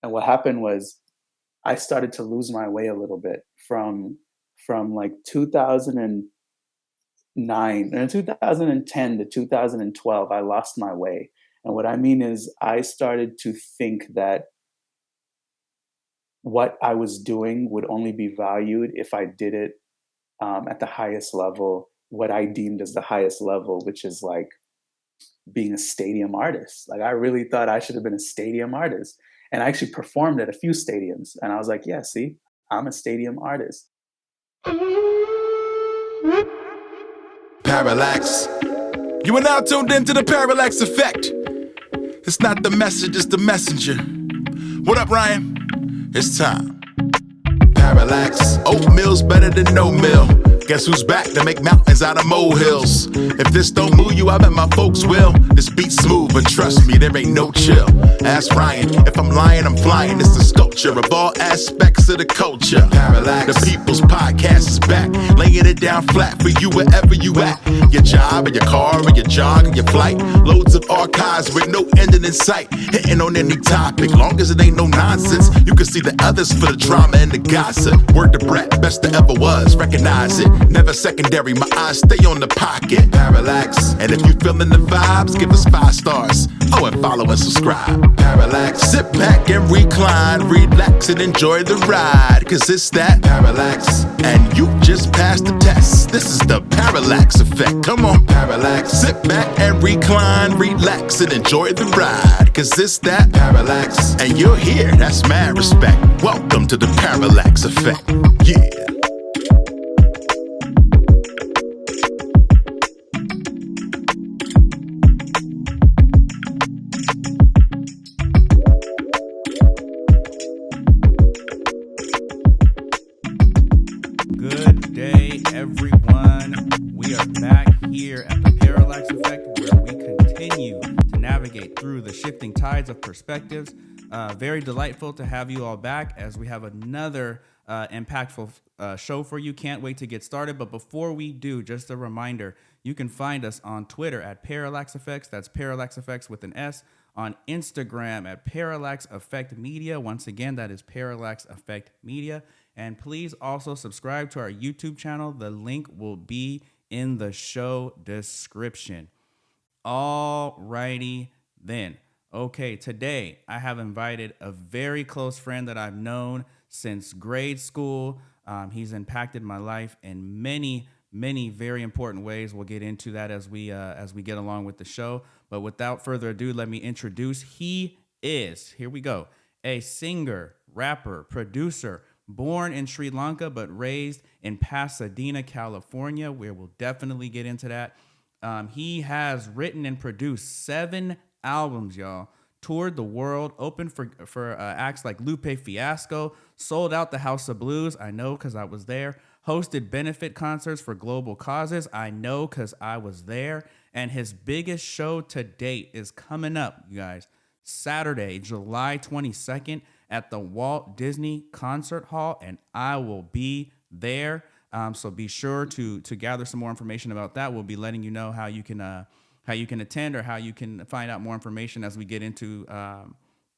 And what happened was I started to lose my way a little bit from like 2009 and 2010 to 2012. I lost my way. And what I mean is I started to think that what I was doing would only be valued if I did it at the highest level, what I deemed as the highest level, which is like being a stadium artist. Like I really thought I should have been a stadium artist. And I actually performed at a few stadiums. And I was like, yeah, see, I'm a stadium artist. Parallax. You are now tuned into the Parallax Effect. It's not the message, it's the messenger. What up, Ryan? It's time. Parallax. Oatmeal's better than no meal. Guess who's back to make mountains out of molehills? If this don't move you, I bet my folks will. This beat's smooth, but trust me, there ain't no chill. Ask Ryan, if I'm lying, I'm flying. It's the sculpture of all aspects of the culture. Parallax. The People's Podcast is back, laying it down flat for you wherever you at. Your job, or your car, or your jog, or your flight. Loads of archives with no ending in sight. Hitting on any topic, long as it ain't no nonsense. You can see the others for the drama and the gossip. Word to Brett, best there ever was, recognize it. Never secondary, my eyes stay on the pocket. Parallax. And if you feeling the vibes, give us 5 stars. Oh, and follow and subscribe. Parallax. Sit back and recline, relax and enjoy the ride. Cause it's that Parallax. And you just passed the test. This is the Parallax Effect. Come on, Parallax. Sit back and recline, relax and enjoy the ride. Cause it's that Parallax. And you're here, that's mad respect. Welcome to the Parallax Effect. Yeah. Good day, everyone. We are back here at the Parallax Effect, where we continue to navigate through the shifting tides of perspectives. Very delightful to have you all back as we have another impactful show for you. Can't wait to get started. But before we do, just a reminder, you can find us on Twitter at Parallax Effects. That's Parallax Effects with an S. On Instagram at Parallax Effect Media. Once again, that is Parallax Effect Media. And please also subscribe to our YouTube channel. The link will be in the show description. Alrighty then. Okay, today I have invited a very close friend that I've known since grade school. He's impacted my life in many very important ways. We'll get into that as we get along with the show. But without further ado, let me introduce. He is, here we go, a singer, rapper, producer, born in Sri Lanka but raised in Pasadena, California, where we'll definitely get into that. He has written and produced 7 albums, y'all. Toured the world, opened for acts like Lupe Fiasco, sold out the House of Blues, I know because I was there, hosted benefit concerts for global causes, I know because I was there, and his biggest show to date is coming up, you guys, Saturday, July 22nd at the Walt Disney Concert Hall, and I will be there. So be sure to gather some more information about that. We'll be letting you know how you can attend or how you can find out more information as we get into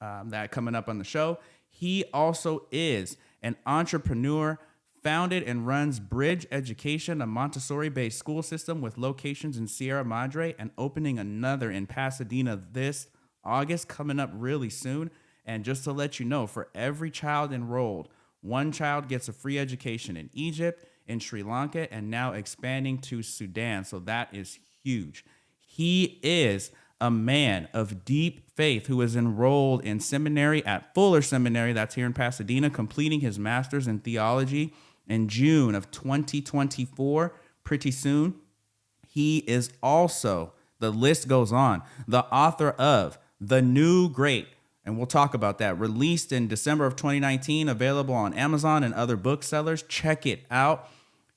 that coming up on the show. He also is an entrepreneur, founded and runs Bridge Education, a Montessori-based school system with locations in Sierra Madre and opening another in Pasadena this August, coming up really soon. And just to let you know, for every child enrolled, one child gets a free education in Egypt, in Sri Lanka, and now expanding to Sudan. So that is huge. He is a man of deep faith who is enrolled in seminary at Fuller Seminary, that's here in Pasadena, completing his master's in theology in June of 2024, pretty soon. He is also, the list goes on, the author of The New Great, and we'll talk about that, released in December of 2019, available on Amazon and other booksellers. Check it out.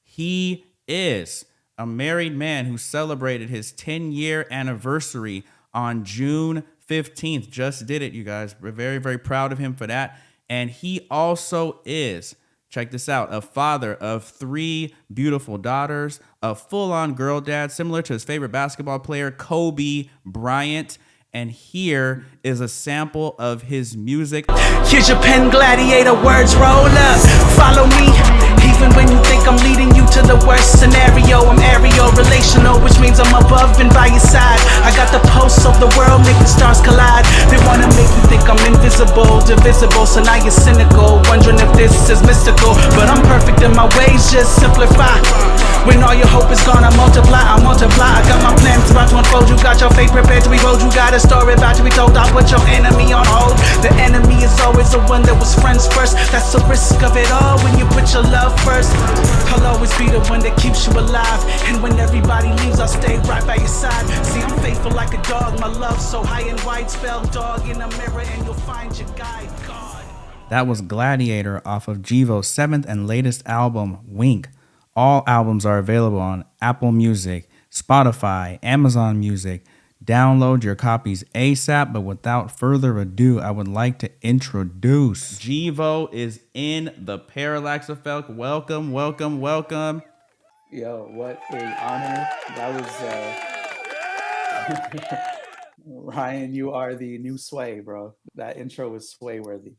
He is a married man who celebrated his 10-year anniversary on June 15th. Just did it, you guys. We're very, very proud of him for that. And he also is, check this out, a father of 3 beautiful daughters, a full-on girl dad, similar to his favorite basketball player, Kobe Bryant. And here is a sample of his music. Here's your pen gladiator, words roll up. Follow me, even when you think I'm leading you to the worst scenario. I'm aerial, relational, which means I'm above and by your side. I got the pulse of the world, make the stars collide. They wanna make you think I'm invisible, divisible, so now you're cynical, wondering if this is mystical. But I'm perfect in my ways, just simplify. When all your hope is gone, I multiply, I multiply. I got my plans about to unfold. You got your fate prepared to be rolled. You got a story about to be told. I'll put your enemy on hold. The enemy is always the one that was friends first. That's the risk of it all when you put your love first. I'll always be the one that keeps you alive. And when everybody leaves, I'll stay right by your side. See, I'm faithful like a dog. My love so high and wide. Spell dog in a mirror and you'll find your guide. God. That was Gladiator off of Jeevo's 7th and latest album, Wink. All albums are available on Apple Music, Spotify, Amazon Music. Download your copies ASAP, but without further ado, I would like to introduce Jeevo is in the Parallax Effect. Welcome, welcome, welcome. Yo, what an honor. That was Ryan, you are the new Sway, bro. That intro was Sway worthy.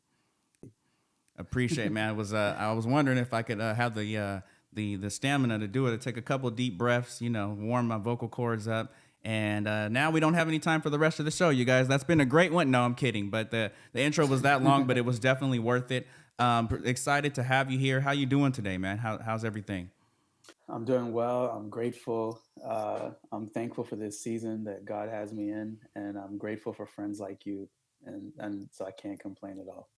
Appreciate it, man. It was I was wondering if I could have the stamina to do it. To take a couple deep breaths, warm my vocal cords up. And now we don't have any time for the rest of the show, you guys. That's been a great one. No, I'm kidding. But the intro was that long, but it was definitely worth it. Excited to have you here. How you doing today, man? How's everything? I'm doing well. I'm grateful. I'm thankful for this season that God has me in, and I'm grateful for friends like you. And so I can't complain at all.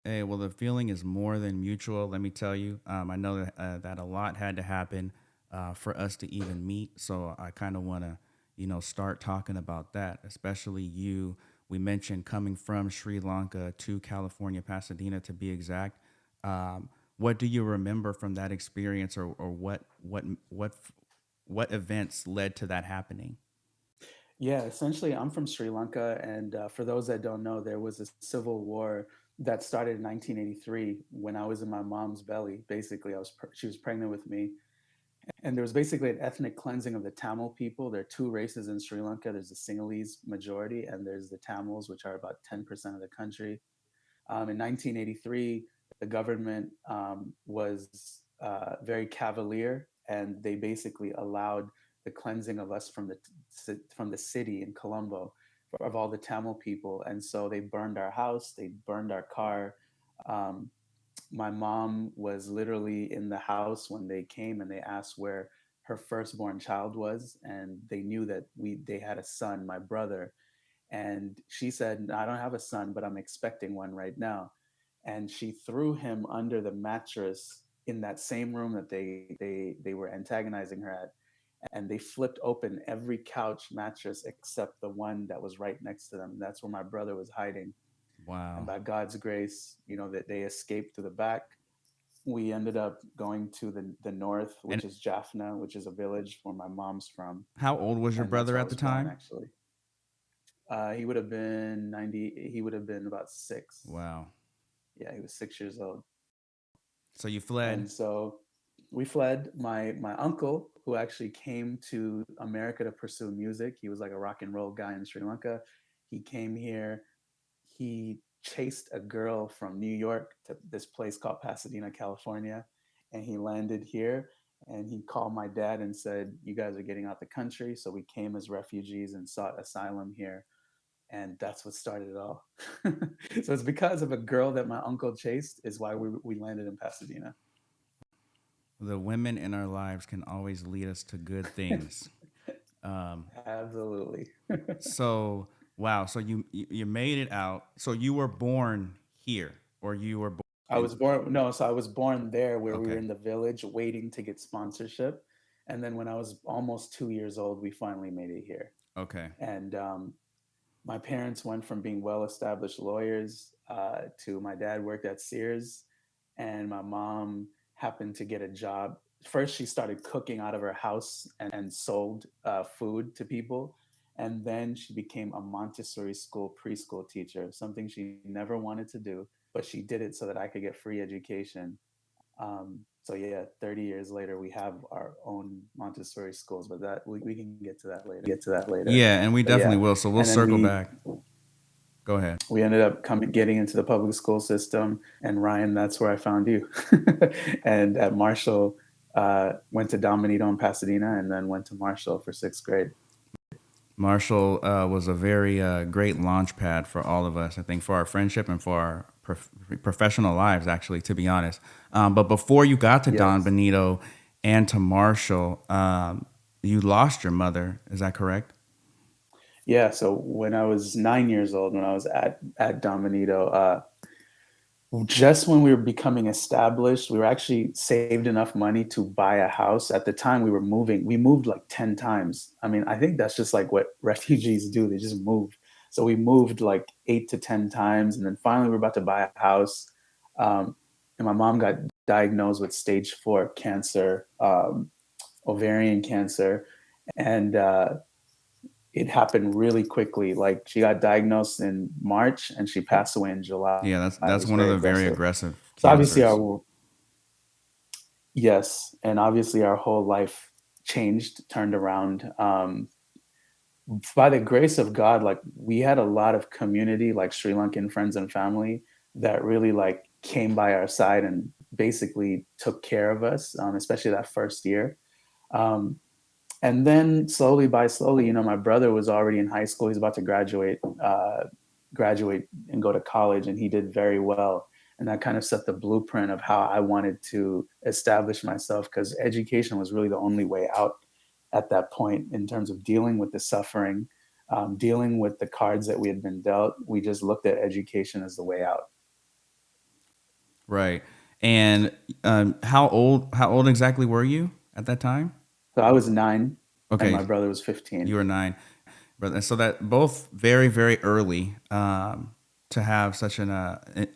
Hey, well, the feeling is more than mutual. Let me tell you. I know that a lot had to happen for us to even meet. So I kind of want to, start talking about that, especially you. We mentioned coming from Sri Lanka to California, Pasadena, to be exact. What do you remember from that experience, or what events led to that happening? Yeah, essentially, I'm from Sri Lanka, and for those that don't know, there was a civil war that started in 1983 when I was in my mom's belly. Basically, she was pregnant with me, and there was basically an ethnic cleansing of the Tamil people. There are two races in Sri Lanka. There's the Sinhalese majority, and there's the Tamils, which are about 10% of the country. In 1983, the government was very cavalier, and they basically allowed the cleansing of us from the city in Colombo of all the Tamil people. And so they burned our house, they burned our car. Um, my mom was literally in the house when they came and they asked where her firstborn child was, and they knew that they had a son, my brother, and she said, "I don't have a son, but I'm expecting one right now." And she threw him under the mattress in that same room that they were antagonizing her at, and they flipped open every couch mattress except the one that was right next to them. That's where my brother was hiding. And Wow. by God's grace, that they escaped to the back. We ended up going to the north, And which is Jaffna, which is a village where my mom's from, how old was your and that's brother where I at the was born, time? actually. He would have been 90. He would have been about 6. Wow. Yeah, he was 6 years old. So you fled. And so we fled. My uncle, who actually came to America to pursue music, he was like a rock and roll guy in Sri Lanka. He came here. He chased a girl from New York to this place called Pasadena, California, and he landed here. And he called my dad and said, "You guys are getting out the country." So we came as refugees and sought asylum here, and that's what started it all. So it's because of a girl that my uncle chased is why we landed in Pasadena. The women in our lives can always lead us to good things. Um, Absolutely. so wow. So you made it out. So you were born here, or you were born I in? was born no, so I was born there where we were Okay. in the village waiting to get sponsorship. And then when I was almost 2 years old, we finally made it here. Okay. And my parents went from being well-established lawyers to my dad worked at Sears, and my mom happened to get a job. First, she started cooking out of her house and sold food to people, and then she became a Montessori school preschool teacher, something she never wanted to do, but she did it so that I could get free education. So yeah, 30 years later, we have our own Montessori schools, but we can get to that later. Yeah, and we But yeah, definitely will. So we'll and then circle back. Go ahead. we ended up getting into the public school system, and Ryan, that's where I found you. And at Marshall, went to Don Benito in Pasadena, and then went to Marshall for sixth grade. Marshall was a very great launch pad for all of us, I think, for our friendship and for our professional lives, actually, to be honest. But before you got to Don Yes. Benito and to Marshall, you lost your mother. Is that correct? Yeah, so when I was 9 years old, when I was at Don Benito, just when we were becoming established, we were actually saved enough money to buy a house. At the time, we were moving. We moved like 10 times. I mean, I think that's just like what refugees do. They just move. So we moved like 8 to 10 times. And then finally, we were about to buy a house. And my mom got diagnosed with stage 4 cancer, ovarian cancer. And it happened really quickly. Like she got diagnosed in March and she passed away in July. Yeah, It that's was one of very the very aggressive. aggressive So obviously cancers. yes, and obviously our whole life changed, turned around. By the grace of God, like we had a lot of community, like Sri Lankan friends and family that really like came by our side and basically took care of us, especially that first year. Um, and then slowly by slowly, my brother was already in high school. He's about to graduate and go to college, and he did very well. And that kind of set the blueprint of how I wanted to establish myself, because education was really the only way out at that point in terms of dealing with the suffering, dealing with the cards that we had been dealt. We just looked at education as the way out. Right. And how old exactly were you at that time? So I was 9, and Okay, my brother was 15. you were 9. But so that both very, very early to have such an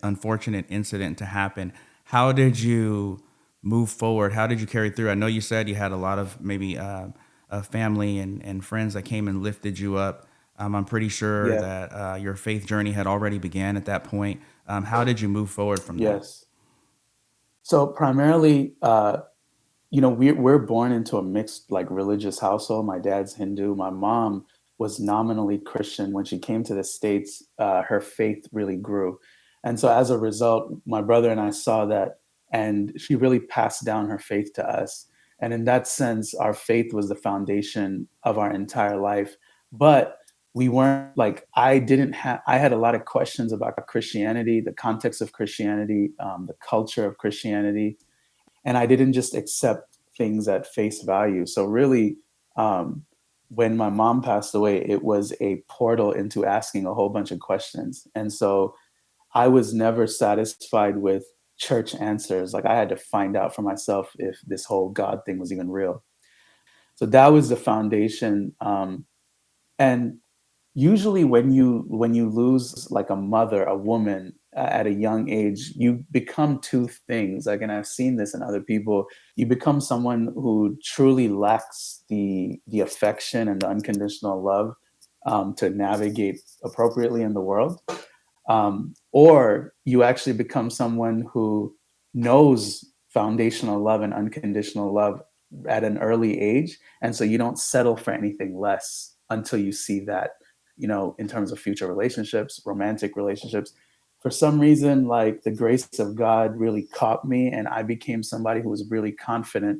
unfortunate incident to happen. How did you move forward? How did you carry through? I know you said you had a lot of maybe family and friends that came and lifted you up. I'm pretty sure Yeah. that your faith journey had already began at that point. How did you move forward from that? Yes. So primarily, we're born into a mixed like religious household. My dad's Hindu. My mom was nominally Christian. When she came to the States, her faith really grew. And so as a result, my brother and I saw that, and she really passed down her faith to us. And in that sense, our faith was the foundation of our entire life. But we weren't like, I had a lot of questions about Christianity, the context of Christianity, the culture of Christianity, and I didn't just accept things at face value. So really, um, when my mom passed away, it was a portal into asking a whole bunch of questions. And so I was never satisfied with church answers. Like I had to find out for myself if this whole God thing was even real. So that was the foundation. And usually when you lose like a mother, a woman at a young age, you become two things. Like, and I've seen this in other people. You become someone who truly lacks the affection and the unconditional love, to navigate appropriately in the world, or you actually become someone who knows foundational love and unconditional love at an early age, and so you don't settle for anything less until you see that, in terms of future relationships, romantic relationships. For some reason, like the grace of God really caught me, and I became somebody who was really confident,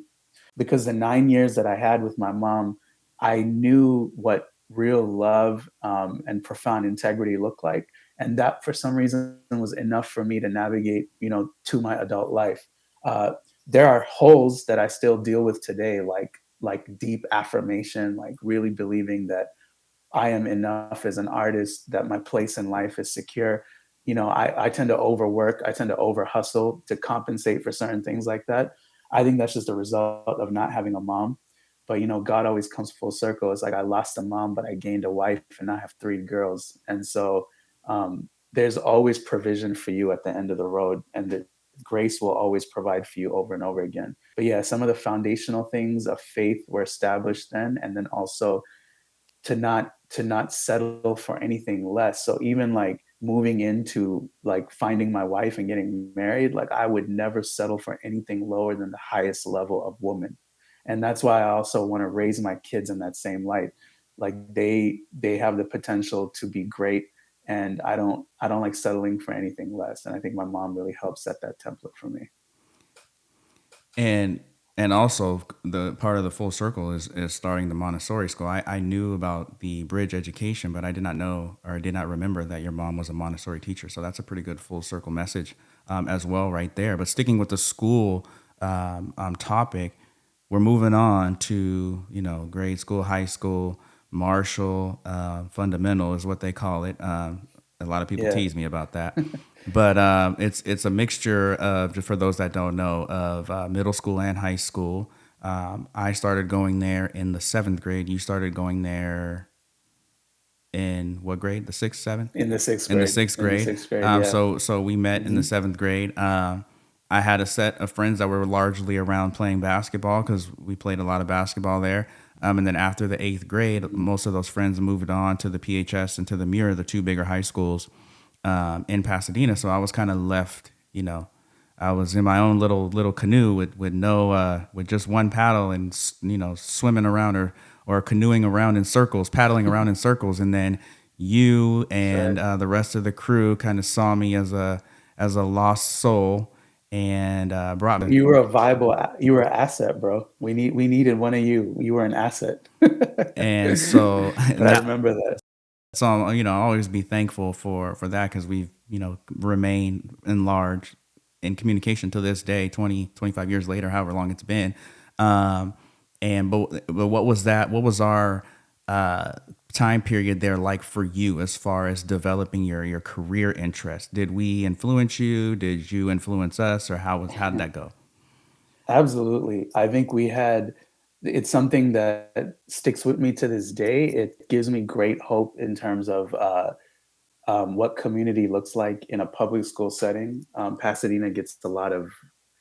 because the 9 years that I had with my mom, I knew what real love, and profound integrity looked like. And that for some reason was enough for me to navigate, to my adult life. Uh, there are holes that I still deal with today, like deep affirmation, like really believing that I am enough as an artist, that my place in life is secure. I tend to overwork, I tend to over hustle to compensate for certain things like that. I think that's just a result of not having a mom. But God always comes full circle. It's like I lost a mom, but I gained a wife, and I have 3 girls. And so, there's always provision for you at the end of the road, and the grace will always provide for you over and over again. But yeah, some of the foundational things of faith were established then, and then also to not settle for anything less. So even like moving into like finding my wife and getting married, like I would never settle for anything lower than the highest level of woman. And that's why I also want to raise my kids in that same light. Like they have the potential to be great, and I don't like settling for anything less. And I think my mom really helped set that template for me. And also the part of the full circle is starting the Montessori school. I knew about the bridge education, but I did not know or did not remember that your mom was a Montessori teacher. So that's a pretty good full circle message as well right there. But sticking with the school topic, we're moving on to, grade school, high school, Marshall, fundamental is what they call it. A lot of people Yeah. tease me about that. But it's a mixture of, just for those that don't know, of middle school and high school. I started going there in the seventh grade. You started going there in what grade? The sixth, seventh? In the sixth In the grade. sixth In the grade. sixth grade, yeah. So we met in the seventh grade. I had a set of friends that were largely around playing basketball because we played a lot of basketball there. And then after the eighth grade, most of those friends moved on to the PHS and to the Muir, the two bigger high schools in Pasadena. So I was kind of left, I was in my own little canoe with no with just one paddle and swimming around or canoeing around in circles, paddling around in circles, and then you and the rest of the crew kind of saw me as a lost soul and brought me. You were you were an asset, bro. We needed one of you. You were an asset. And so But I remember that. So I'll always be thankful for that because we've remained in large in communication to this day, 25 years later, however long it's been. But what was that? What was our time period there like for you as far as developing your career interest? Did we influence you? Did you influence us, or how did that go? Absolutely. I think it's something that sticks with me to this day. It gives me great hope in terms of what community looks like in a public school setting. Pasadena gets a lot of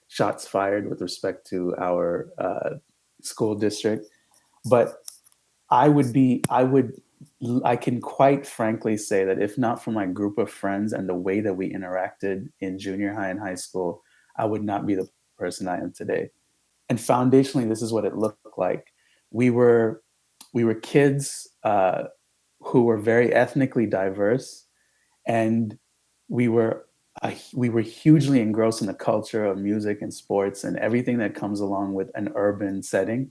shots fired with respect to our school district, but I can quite frankly say that if not for my group of friends and the way that we interacted in junior high and high school, I would not be the person I am today. And foundationally, this is what it looked like. We were kids who were very ethnically diverse, and we were hugely engrossed in the culture of music and sports and everything that comes along with an urban setting.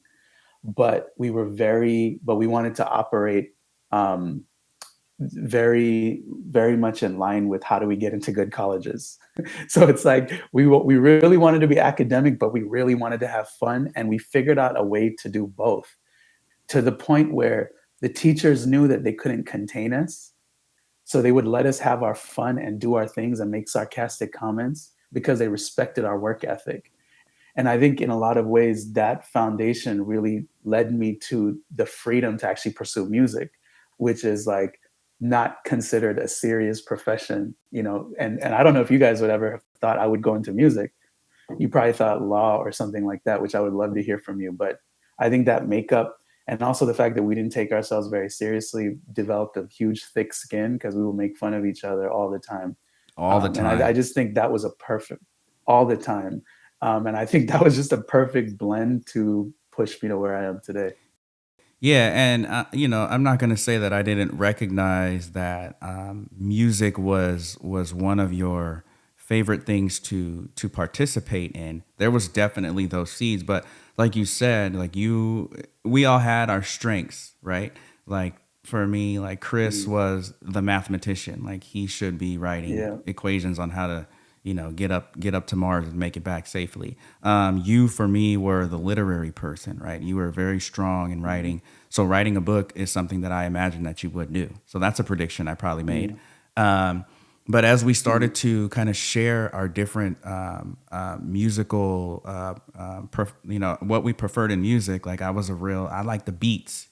But we wanted to operate very, very much in line with how do we get into good colleges. So it's like we really wanted to be academic, but we really wanted to have fun, and we figured out a way to do both, to the point where the teachers knew that they couldn't contain us. So they would let us have our fun and do our things and make sarcastic comments because they respected our work ethic. And I think in a lot of ways, that foundation really led me to the freedom to actually pursue music, which is like not considered a serious profession, and I don't know if you guys would ever have thought I would go into music. You probably thought law or something like that, which I would love to hear from you. But I think that makeup, and also the fact that we didn't take ourselves very seriously, developed a huge thick skin because we will make fun of each other all the time. All the time. And I just think that was a perfect, all the time. And I think that was just a perfect blend to push me to where I am today. Yeah, and I'm not going to say that I didn't recognize that music was one of your favorite things to participate in. There was definitely those seeds, but like you said, we all had our strengths, right? Like for me, like Chris was the mathematician. Like he should be writing equations on how to get up to Mars and make it back safely. You, for me, were the literary person, right? You were very strong in writing. So writing a book is something that I imagine that you would do. So that's a prediction I probably made. But as we started to kind of share our different musical, what we preferred in music, like I like the beats,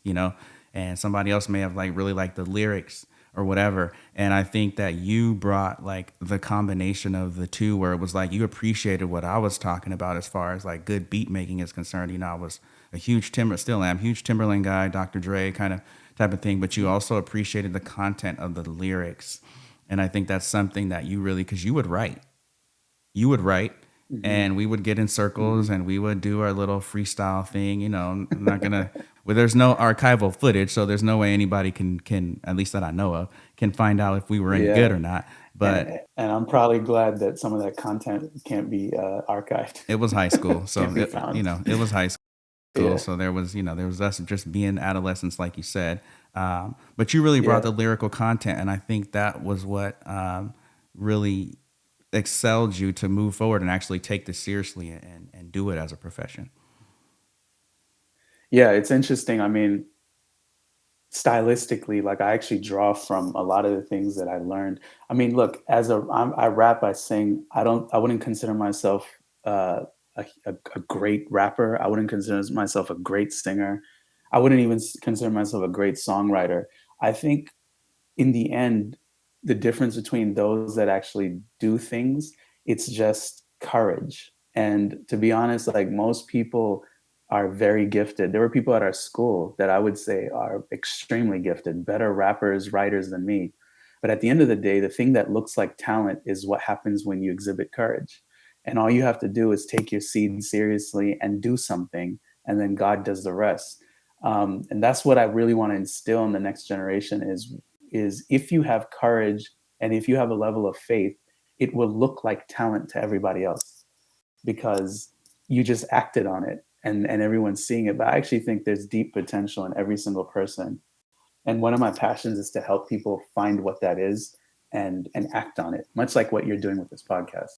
and somebody else may have really liked the lyrics or whatever. And I think that you brought like the combination of the two, where it was like you appreciated what I was talking about as far as like good beat making is concerned. I was a huge huge Timberland guy, Dr. Dre kind of type of thing, but you also appreciated the content of the lyrics. And I think that's something that you really, because you would write Mm-hmm. and we would get in circles Mm-hmm. and we would do our little freestyle thing. I'm not gonna. Well, there's no archival footage, so there's no way anybody can, at least that I know of, can find out if we were any good Yeah. or not. But And I'm probably glad that some of that content can't be archived, it was high school, so can't be found. it was high school, Yeah. so there was us just being adolescents, like you said. But you really brought Yeah. the lyrical content, and I think that was what really excelled you to move forward and actually take this seriously and do it as a profession. Yeah, it's interesting. I mean, stylistically, like I actually draw from a lot of the things that I learned. I mean, look, I rap, I sing. I wouldn't consider myself a great rapper. I wouldn't consider myself a great singer. I wouldn't even consider myself a great songwriter. I think in the end, the difference between those that actually do things, it's just courage. And to be honest, like most people are very gifted. There were people at our school that I would say are extremely gifted, better rappers, writers than me. But at the end of the day, the thing that looks like talent is what happens when you exhibit courage. And all you have to do is take your seed seriously and do something, and then God does the rest. And that's what I really want to instill in the next generation is if you have courage and if you have a level of faith, it will look like talent to everybody else because you just acted on it and everyone's seeing it. But I actually think there's deep potential in every single person. And one of my passions is to help people find what that is and act on it, much like what you're doing with this podcast.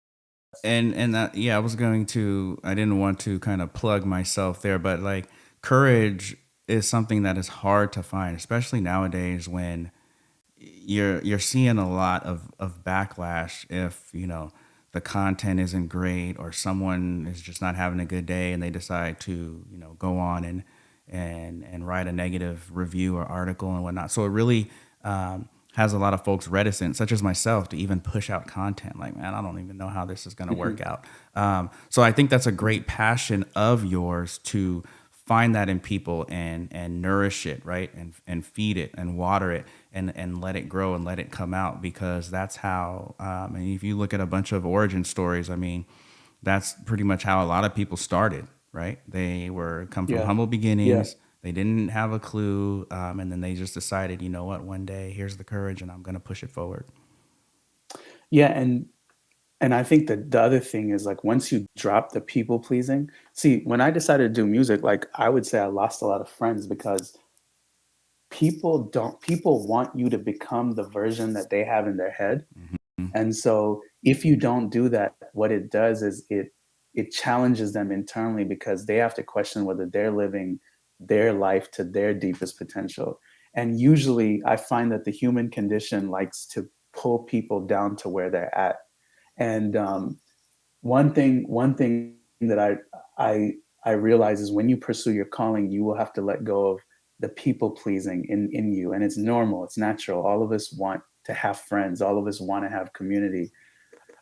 And that, yeah, I didn't want to kind of plug myself there, but like courage is something that is hard to find, especially nowadays when you're seeing a lot of backlash if the content isn't great or someone is just not having a good day and they decide to go on and write a negative review or article and whatnot. So it really has a lot of folks reticent, such as myself, to even push out content. Like, man, I don't even know how this is going to work out. So I think that's a great passion of yours to find that in people and nourish it, right? And feed it and water it and let it grow and let it come out, because that's how, and if you look at a bunch of origin stories, I mean, that's pretty much how a lot of people started, right? They come from Yeah. humble beginnings. Yeah. They didn't have a clue. And then they just decided, you know what, one day here's the courage and I'm going to push it forward. Yeah. And I think that the other thing is like once you drop the people pleasing, see, when I decided to do music, like I would say I lost a lot of friends because people want you to become the version that they have in their head. Mm-hmm. And so if you don't do that, what it does is it challenges them internally because they have to question whether they're living their life to their deepest potential. And usually I find that the human condition likes to pull people down to where they're at. And one thing that I realize is when you pursue your calling, you will have to let go of the people pleasing in you. And it's normal, it's natural. All of us want to have friends, all of us want to have community.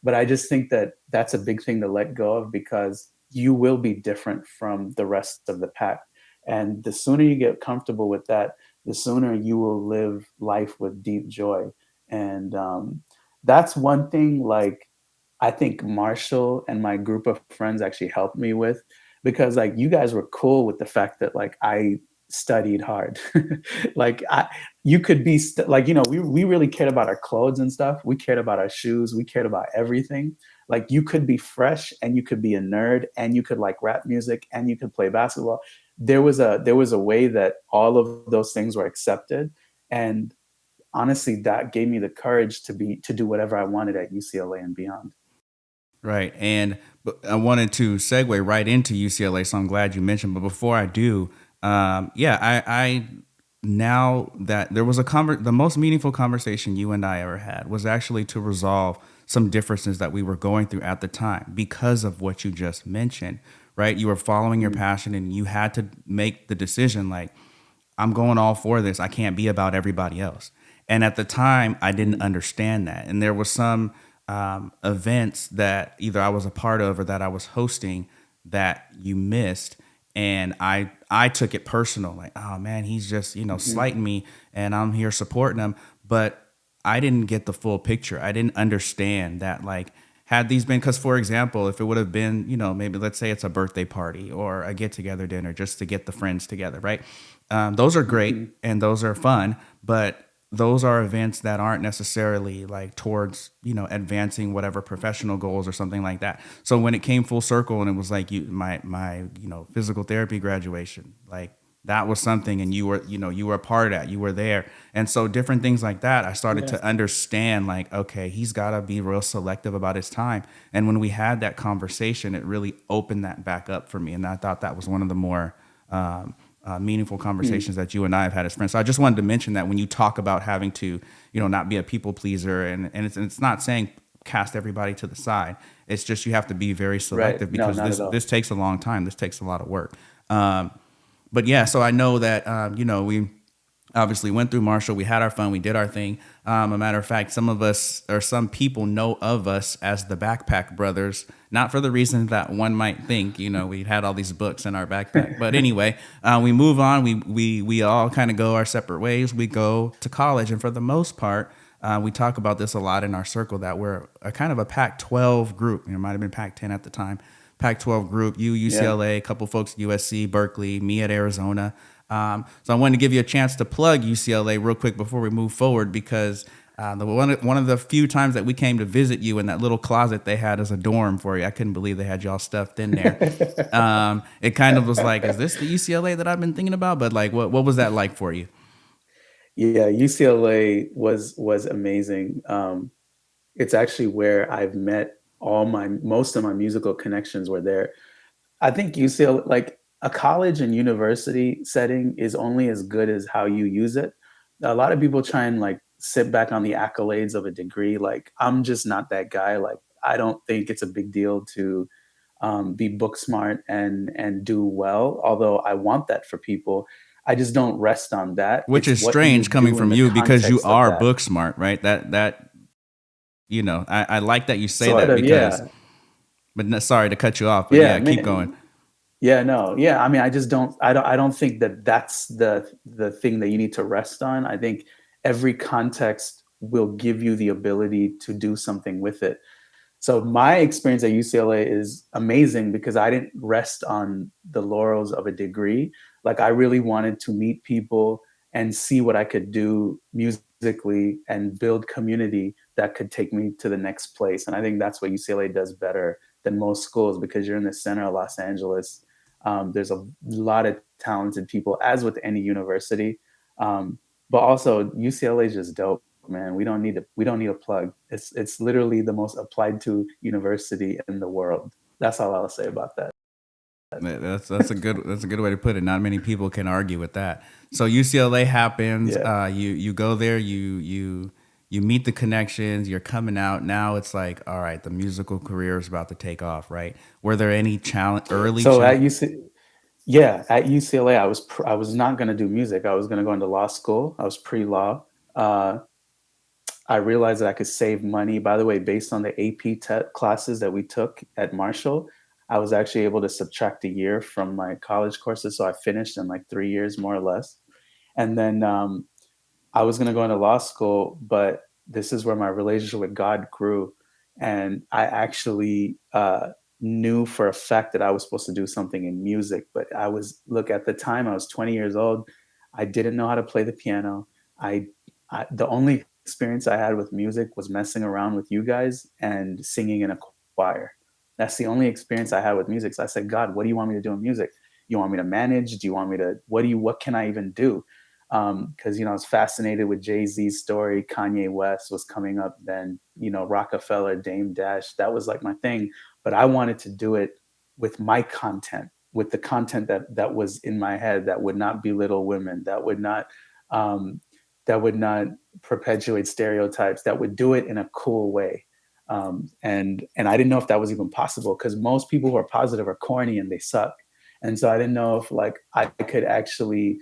But I just think that that's a big thing to let go of because you will be different from the rest of the pack. And the sooner you get comfortable with that, the sooner you will live life with deep joy. And that's one thing, like, I think Marshall and my group of friends actually helped me with, because like you guys were cool with the fact that like I studied hard. Like you could be like, we really cared about our clothes and stuff. We cared about our shoes. We cared about everything. Like you could be fresh and you could be a nerd and you could like rap music and you could play basketball. There was a way that all of those things were accepted. And honestly, that gave me the courage to do whatever I wanted at UCLA and beyond. Right. And I wanted to segue right into UCLA, so I'm glad you mentioned. But before I do, I now that there was the most meaningful conversation you and I ever had was actually to resolve some differences that we were going through at the time because of what you just mentioned, right? You were following your passion and you had to make the decision like, I'm going all for this. I can't be about everybody else. And at the time, I didn't understand that. And there was some events that either I was a part of or that I was hosting that you missed. And I took it personal, like, oh man, he's just, slighting me and I'm here supporting him. But I didn't get the full picture. I didn't understand that, like, had these been, because for example, if it would have been, maybe let's say it's a birthday party or a get together dinner just to get the friends together, right? Those are great and those are fun, but those are events that aren't necessarily like towards, advancing whatever professional goals or something like that. So when it came full circle and it was like my physical therapy graduation, like that was something, and you were a part of that, you were there. And so different things like that, I started to understand, like, okay, he's got to be real selective about his time. And when we had that conversation, it really opened that back up for me. And I thought that was one of the more meaningful conversations that you and I have had as friends. So I just wanted to mention that when you talk about having to, not be a people pleaser, and it's not saying cast everybody to the side. It's just you have to be very selective, because this takes a long time. This takes a lot of work. But yeah, so I know that, we obviously went through Marshall. We had our fun. We did our thing. A matter of fact, some of us, or some people, know of us as the Backpack Brothers, not for the reason that one might think, we had all these books in our backpack. But anyway, we move on. We all kind of go our separate ways. We go to college. And for the most part, we talk about this a lot in our circle, that we're a kind of a Pac-12 group. It might have been Pac-10 at the time. Pac-12 group, UCLA, a couple folks at USC, Berkeley, me at Arizona. So I wanted to give you a chance to plug UCLA real quick before we move forward, because one of the few times that we came to visit you in that little closet they had as a dorm for you, I couldn't believe they had y'all stuffed in there. It kind of was like, is this the UCLA that I've been thinking about? But like, what was that like for you? Yeah, UCLA was amazing. It's actually where I've met most of my musical connections were there. I think UCLA, like a college and university setting, is only as good as how you use it. A lot of people try and like sit back on the accolades of a degree. Like, I'm just not that guy. Like, I don't think it's a big deal to be book smart and do well, although I want that for people. I just don't rest on that. Which It's is what strange coming do in from the you, because you context of are that. book smart, right? I like that you say Sort that, of, because, yeah. but no, sorry to cut you off, but Yeah, yeah, keep going. yeah, no, yeah. I mean, I don't think that that's the thing that you need to rest on. I think every context will give you the ability to do something with it. So my experience at UCLA is amazing because I didn't rest on the laurels of a degree. Like, I really wanted to meet people and see what I could do musically and build community that could take me to the next place. And I think that's what UCLA does better than most schools, because you're in the center of Los Angeles. There's a lot of talented people, as with any university. But also UCLA is just dope, man. We don't need a plug. It's literally the most applied to university in the world. That's all I'll say about that. That's a good way to put it. Not many people can argue with that. So UCLA happens. Yeah. You go there. You meet the connections. You're coming out. Now it's like, all right, the musical career is about to take off, right? Were there any early? So at UCLA, I was not going to do music. I was going to go into law school. I was pre-law. I realized that I could save money. By the way, based on the AP classes that we took at Marshall, I was actually able to subtract a year from my college courses. So I finished in like 3 years, more or less. And then I was going to go into law school, but this is where my relationship with God grew. And I actually knew for a fact that I was supposed to do something in music. But at the time, I was 20 years old. I didn't know how to play the piano. The only experience I had with music was messing around with you guys and singing in a choir. That's the only experience I had with music. So I said, God, what do you want me to do in music? You want me to manage? Do you want me to, what can I even do? Because, I was fascinated with Jay-Z's story. Kanye West was coming up then, Rockefeller, Dame Dash, that was like my thing. But I wanted to do it with my content, with the content that was in my head, that would not belittle women, that would not perpetuate stereotypes, that would do it in a cool way. And I didn't know if that was even possible, because most people who are positive are corny and they suck. And so I didn't know if like I could actually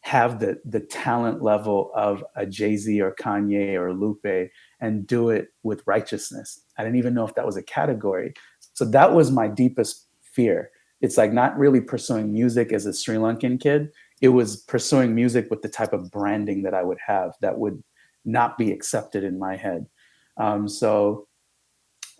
have the talent level of a Jay-Z or Kanye or Lupe and do it with righteousness. I didn't even know if that was a category. So that was my deepest fear. It's like not really pursuing music as a Sri Lankan kid. It was pursuing music with the type of branding that I would have that would not be accepted in my head. So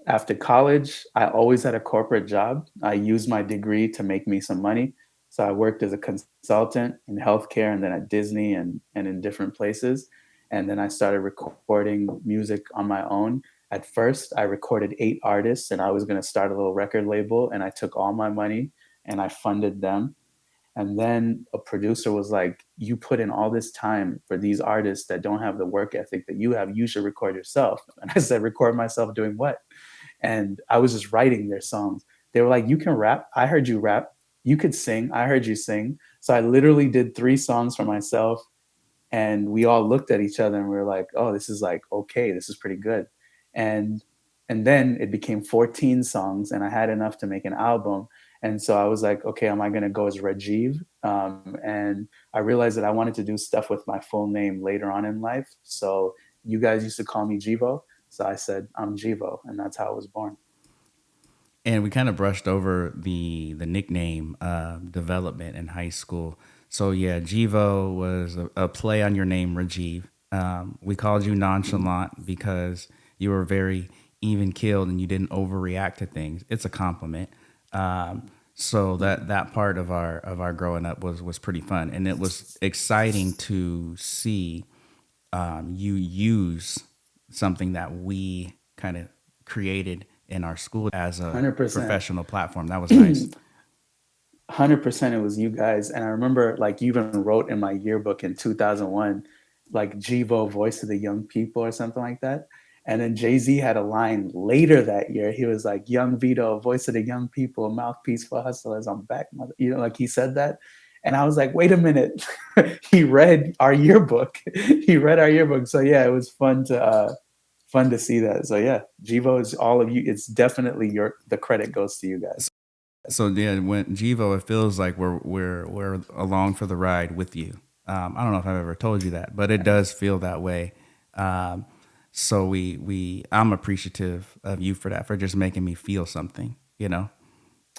after college, I always had a corporate job. I used my degree to make me some money. So I worked as a consultant in healthcare and then at Disney and in different places. And then I started recording music on my own. At first, I recorded 8 artists and I was going to start a little record label. And I took all my money and I funded them. And then a producer was like, you put in all this time for these artists that don't have the work ethic that you have. You should record yourself. And I said, record myself doing what? And I was just writing their songs. They were like, you can rap. I heard you rap. You could sing. I heard you sing. So I literally did 3 songs for myself. And we all looked at each other and we were like, oh, this is like, okay, this is pretty good. And and then it became 14 songs and I had enough to make an album. And so I was like, okay, am I going to go as Rajiv? And I realized that I wanted to do stuff with my full name later on in life. So you guys used to call me Jeevo. So I said, I'm Jeevo. And that's how I was born. And we kind of brushed over the nickname development in high school. So yeah, Jeevo was a play on your name, Rajiv. We called you nonchalant because you were very even keeled and you didn't overreact to things. It's a compliment. So that part of our growing up was pretty fun, and it was exciting to see you use something that we kind of created in our school as a 100%. Professional platform. That was nice. 100% it was you guys. And I remember like you even wrote in my yearbook in 2001, like Jeevo, voice of the young people or something like that. And then Jay-Z had a line later that year. He was like, young Vito, voice of the young people, mouthpiece for hustlers, I'm back, mother. You know, like he said that. And I was like, wait a minute. He read our yearbook. He read our yearbook. So yeah, it was fun to see that. So yeah, Jeevo is all of you. It's definitely the credit goes to you guys. So yeah, when Jeevo, it feels like we're along for the ride with you. I don't know if I've ever told you that, but it does feel that way. So I'm appreciative of you for that, for just making me feel something, you know?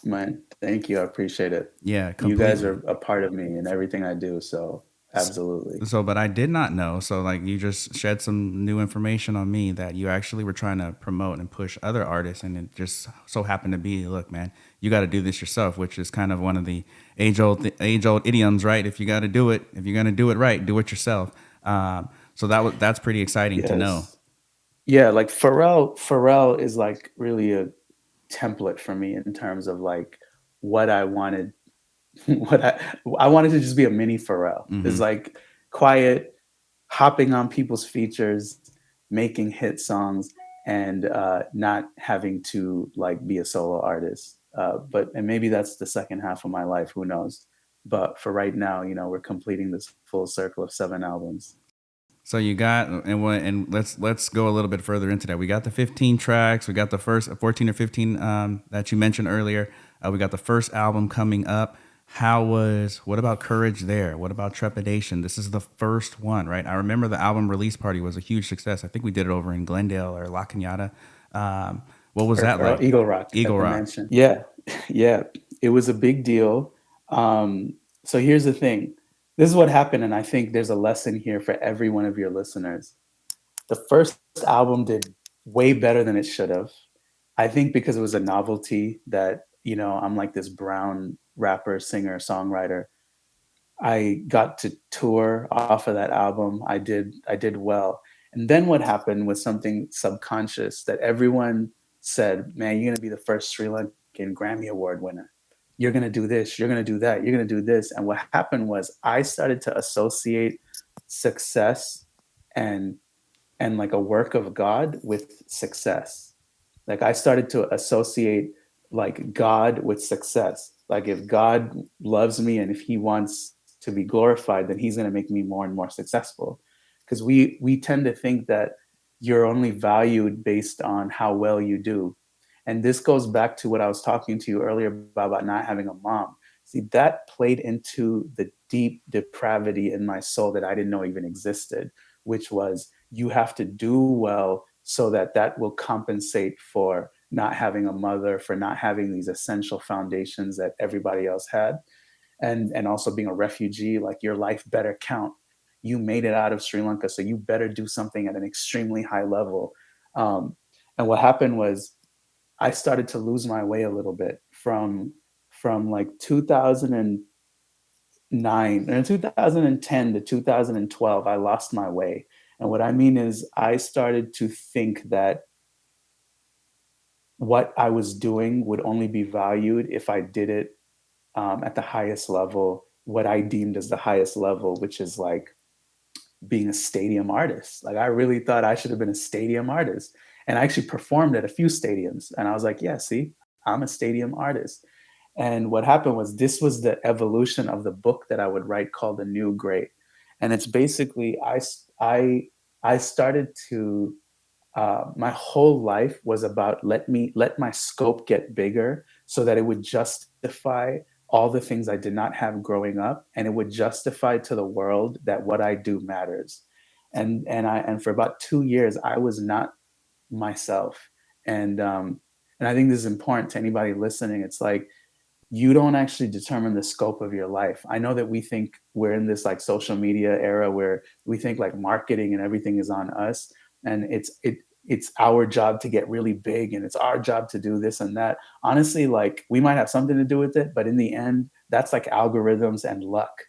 Man, thank you. I appreciate it. Yeah, completely. You guys are a part of me and everything I do. So absolutely. So, but I did not know. So like you just shed some new information on me that you actually were trying to promote and push other artists. And it just so happened to be, look, man, you got to do this yourself, which is kind of one of the age old idioms, right? If you got to do it, if you're going to do it right, do it yourself. So that's pretty exciting to know. Yeah, like Pharrell is like really a template for me in terms of like what I wanted. I wanted to just be a mini Pharrell. Mm-hmm. It's like quiet, hopping on people's features, making hit songs, and not having to like be a solo artist. And maybe that's the second half of my life. Who knows? But for right now, you know, we're completing this full circle of 7 albums. So you got, and let's go a little bit further into that. We got the 15 tracks. We got the first 14 or 15 that you mentioned earlier. We got the first album coming up. What about Courage there? What about Trepidation? This is the first one, right? I remember the album release party was a huge success. I think we did it over in Glendale or La Cañada. What was that like? Eagle Rock. Mansion. Yeah. It was a big deal. So here's the thing. This is what happened, and I think there's a lesson here for every one of your listeners. The first album did way better than it should have. I think because it was a novelty that, you know, I'm like this brown rapper, singer, songwriter. I got to tour off of that album. I did well. And then what happened was something subconscious that everyone said, man, you're going to be the first Sri Lankan Grammy Award winner. You're going to do this, you're going to do that, you're going to do this. And what happened was I started to associate success and like a work of God with success. Like I started to associate like God with success. Like if God loves me and if he wants to be glorified, then he's going to make me more and more successful. Because we tend to think that you're only valued based on how well you do. And this goes back to what I was talking to you earlier about not having a mom. See, that played into the deep depravity in my soul that I didn't know even existed, which was you have to do well so that will compensate for not having a mother, for not having these essential foundations that everybody else had. And also being a refugee, like your life better count. you made it out of Sri Lanka, so you better do something at an extremely high level. Um, and what happened was I started to lose my way a little bit from like 2009 and 2010 to 2012. I lost my way. And what I mean is I started to think that what I was doing would only be valued if I did it at the highest level, what I deemed as the highest level, which is like being a stadium artist. Like I really thought I should have been a stadium artist. And I actually performed at a few stadiums. And I was like, yeah, see, I'm a stadium artist. And what happened was this was the evolution of the book that I would write called The New Great. And it's basically I started to my whole life was about let my scope get bigger so that it would justify all the things I did not have growing up, and it would justify to the world that what I do matters. And for about 2 years I was not myself. And I think this is important to anybody listening. It's like you don't actually determine the scope of your life. I know that we think we're in this like social media era where we think like marketing and everything is on us, and it's our job to get really big, and it's our job to do this and that. Honestly, like we might have something to do with it, but in the end, that's like algorithms and luck.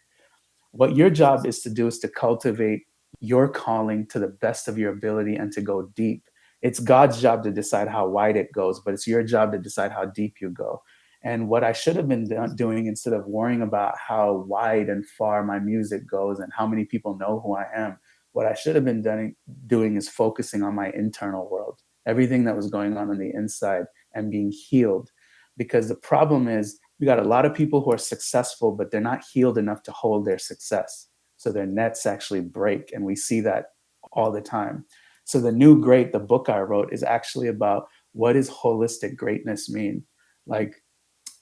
What your job is to do is to cultivate your calling to the best of your ability and to go deep. It's God's job to decide how wide it goes, but it's your job to decide how deep you go. And what I should have been doing, instead of worrying about how wide and far my music goes and how many people know who I am, what I should have been doing is focusing on my internal world, everything that was going on the inside, and being healed. Because the problem is, we got a lot of people who are successful, but they're not healed enough to hold their success. So their nets actually break. And we see that all the time. So The New Great, the book I wrote, is actually about what does holistic greatness mean? Like,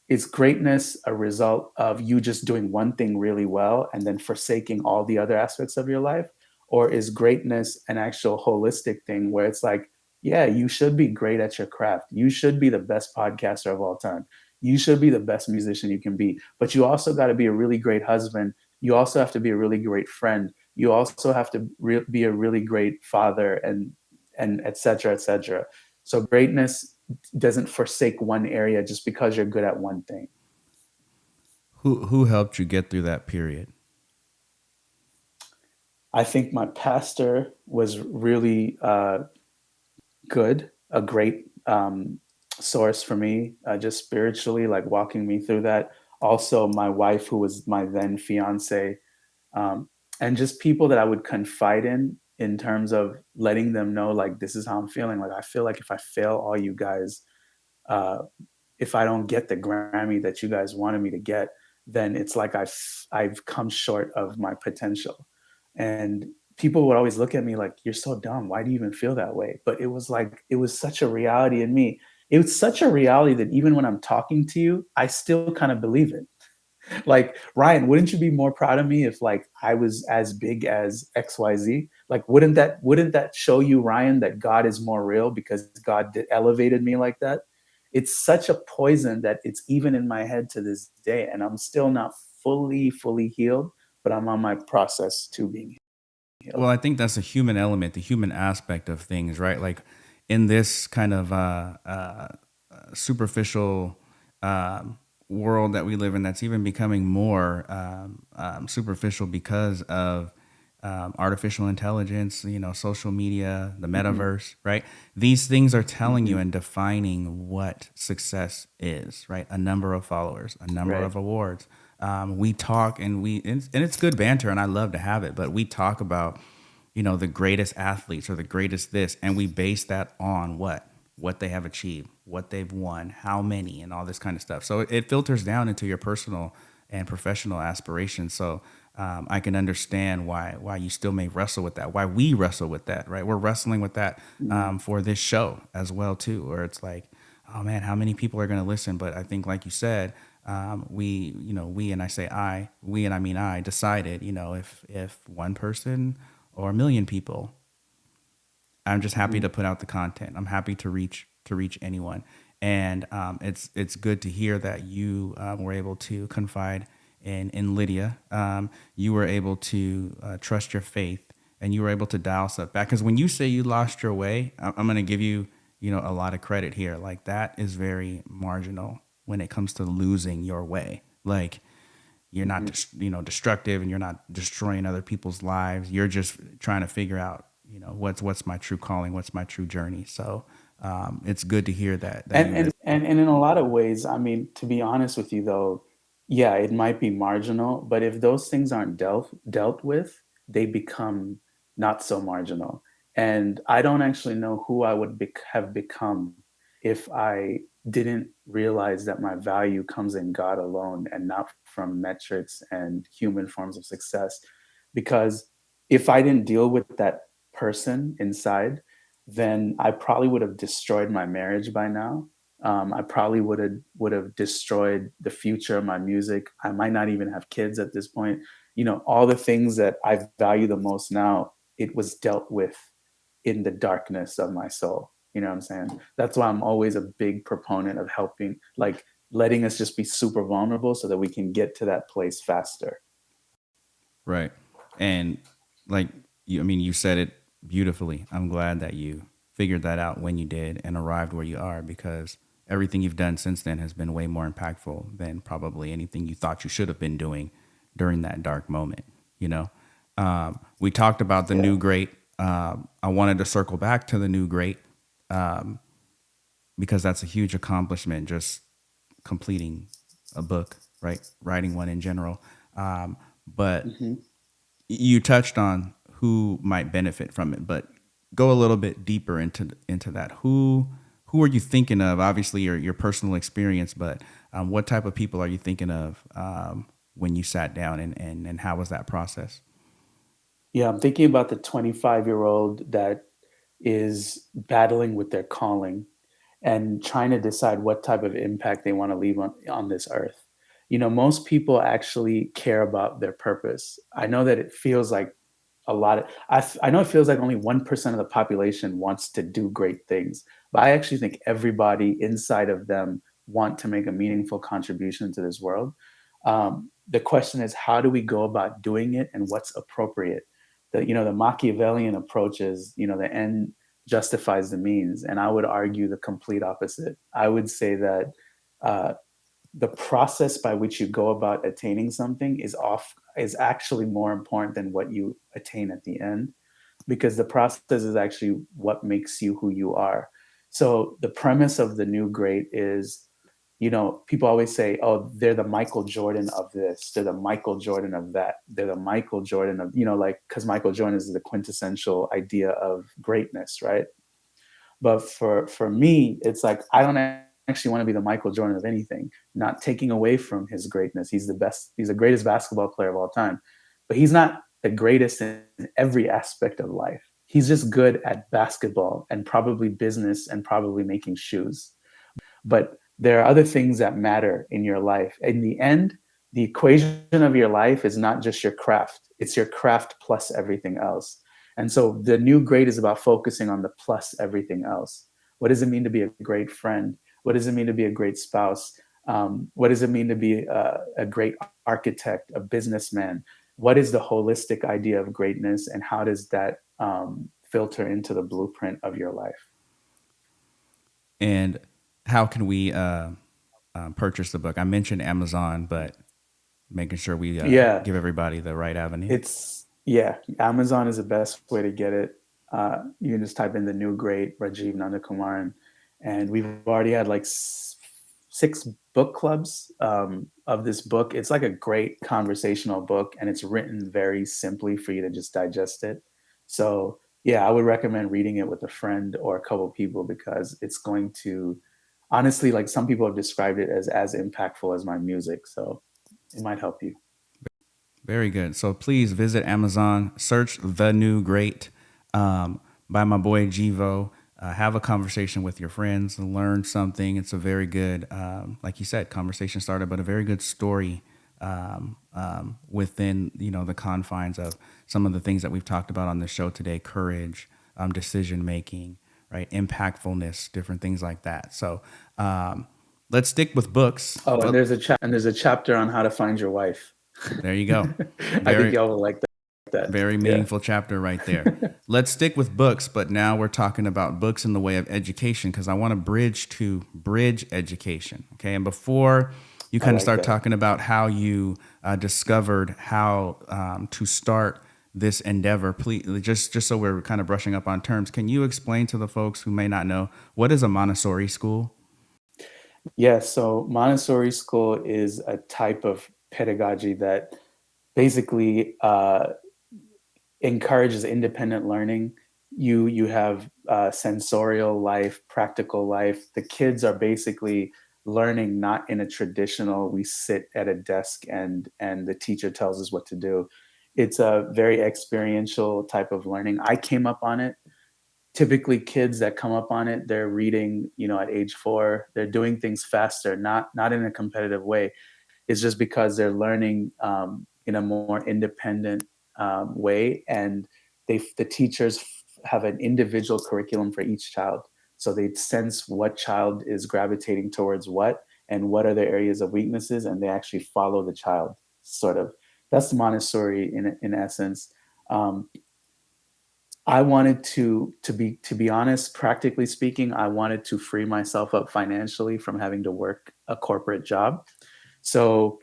is greatness a result of you just doing one thing really well and then forsaking all the other aspects of your life? Or is greatness an actual holistic thing where it's like, yeah, you should be great at your craft. You should be the best podcaster of all time. You should be the best musician you can be. But you also got to be a really great husband. You also have to be a really great friend. You also have to be a really great father, and et cetera, et cetera. So greatness doesn't forsake one area just because you're good at one thing. Who helped you get through that period? I think my pastor was really good, a great source for me, just spiritually, like walking me through that. Also, my wife, who was my then fiance, and just people that I would confide in terms of letting them know, like, this is how I'm feeling. Like, I feel like if I fail all you guys, uh, if I don't get the Grammy that you guys wanted me to get, then it's like I've come short of my potential. And people would always look at me like, you're so dumb. Why do you even feel that way? But it was like, it was such a reality in me. It was such a reality that even when I'm talking to you, I still kind of believe it. Like, Ryan, wouldn't you be more proud of me if like I was as big as XYZ? Like, wouldn't that show you, Ryan, that God is more real because God elevated me like that? It's such a poison that it's even in my head to this day, and I'm still not fully healed, but I'm on my process to being healed. Well, I think that's a human element, the human aspect of things, right? Like in this kind of superficial world that we live in, that's even becoming more superficial because of artificial intelligence, social media, the metaverse, right? These things are telling you and defining what success is, right? A number of followers, a number Right. of awards. We talk and it's good banter, and I love to have it, but we talk about, the greatest athletes or the greatest this, and we base that on what they have achieved, what they've won, how many, and all this kind of stuff. So it filters down into your personal and professional aspirations. So I can understand why you still may wrestle with that, why we wrestle with that, right? We're wrestling with that for this show as well too, where it's like, oh man, how many people are going to listen? But I think, like you said, we and I mean I decided, if one person or a million people, I'm just happy to put out the content. I'm happy to reach anyone. And it's good to hear that you were able to confide in Lydia, you were able to trust your faith, and you were able to dial stuff back. Because when you say you lost your way, I'm going to give you, a lot of credit here. Like, that is very marginal when it comes to losing your way. Like, you're not, destructive, and you're not destroying other people's lives. You're just trying to figure out, what's my true calling, what's my true journey. So it's good to hear that. And in a lot of ways, I mean, to be honest with you though, yeah, it might be marginal, but if those things aren't dealt with, they become not so marginal. And I don't actually know who I would have become if I didn't realize that my value comes in God alone and not from metrics and human forms of success. Because if I didn't deal with that person inside, then I probably would have destroyed my marriage by now. I probably would have destroyed the future of my music. I might not even have kids at this point. All the things that I value the most now, it was dealt with in the darkness of my soul. You know what I'm saying? That's why I'm always a big proponent of helping, like letting us just be super vulnerable so that we can get to that place faster. Right. And like, you said it beautifully. I'm glad that you figured that out when you did and arrived where you are, because everything you've done since then has been way more impactful than probably anything you thought you should have been doing during that dark moment. We talked about the new great. I wanted to circle back to the new great, because that's a huge accomplishment, just completing a book, right? Writing one in general. But you touched on who might benefit from it, but go a little bit deeper into that. Who are you thinking of? Obviously, your personal experience, but what type of people are you thinking of when you sat down, and how was that process? Yeah, I'm thinking about the 25-year-old that is battling with their calling and trying to decide what type of impact they want to leave on this earth. Most people actually care about their purpose. I know that it feels like I know it feels like only 1% of the population wants to do great things, but I actually think everybody inside of them want to make a meaningful contribution to this world. The question is, how do we go about doing it, and what's appropriate? The Machiavellian approach is, the end justifies the means, and I would argue the complete opposite. I would say that the process by which you go about attaining something is actually more important than what you attain at the end, because the process is actually what makes you who you are. So the premise of the new great is, people always say, oh, they're the Michael Jordan of this, they're the Michael Jordan of that, they're the Michael Jordan of, because Michael Jordan is the quintessential idea of greatness, right? But for me, it's like, I don't actually want to be the Michael Jordan of anything, not taking away from his greatness. He's the best, he's the greatest basketball player of all time, but he's not the greatest in every aspect of life. He's just good at basketball and probably business and probably making shoes. But there are other things that matter in your life. In the end, the equation of your life is not just your craft, it's your craft plus everything else. And so the new great is about focusing on the plus everything else. What does it mean to be a great friend? What does it mean to be a great spouse? What does it mean to be a great architect, a businessman? What is the holistic idea of greatness, and how does that filter into the blueprint of your life? And how can we purchase the book? I mentioned Amazon, but making sure we give everybody the right avenue. Amazon is the best way to get it. You can just type in the new great Rajiv Nandakumaran, and we've already had like 6 book clubs of this book. It's like a great conversational book, and it's written very simply for you to just digest it. So yeah, I would recommend reading it with a friend or a couple of people, because it's going to, honestly, like, some people have described it as impactful as my music. So it might help you. Very good. So please visit Amazon, search The New Great by my boy Jeevo. Have a conversation with your friends, learn something. It's a very good, like you said, conversation starter, but a very good story within, the confines of some of the things that we've talked about on the show today: courage, decision making, right, impactfulness, different things like that. So let's stick with books. Oh, and there's a chapter on how to find your wife. There you go. I think Very, y'all will like that. very Yeah. meaningful chapter right there. Let's stick with books, but now we're talking about books in the way of education because I want to bridge education. Okay. And before you I kind of like start that. talking about how you discovered how to start this endeavor, please, just so we're kind of brushing up on terms, can you explain to the folks who may not know what is a Montessori school? Yeah, so Montessori school is a type of pedagogy that basically encourages independent learning. You have sensorial life, practical life. The kids are basically learning not in a traditional we sit at a desk and the teacher tells us what to do. It's a very experiential type of learning. I came up on it. Typically kids that come up on it, they're reading, at age 4. They're doing things faster, not in a competitive way. It's just because they're learning in a more independent way, and the teachers have an individual curriculum for each child, so they sense what child is gravitating towards what and what are their areas of weaknesses, and they actually follow the child. Sort of, that's Montessori in essence. Um, I wanted to be honest, practically speaking, I wanted to free myself up financially from having to work a corporate job. So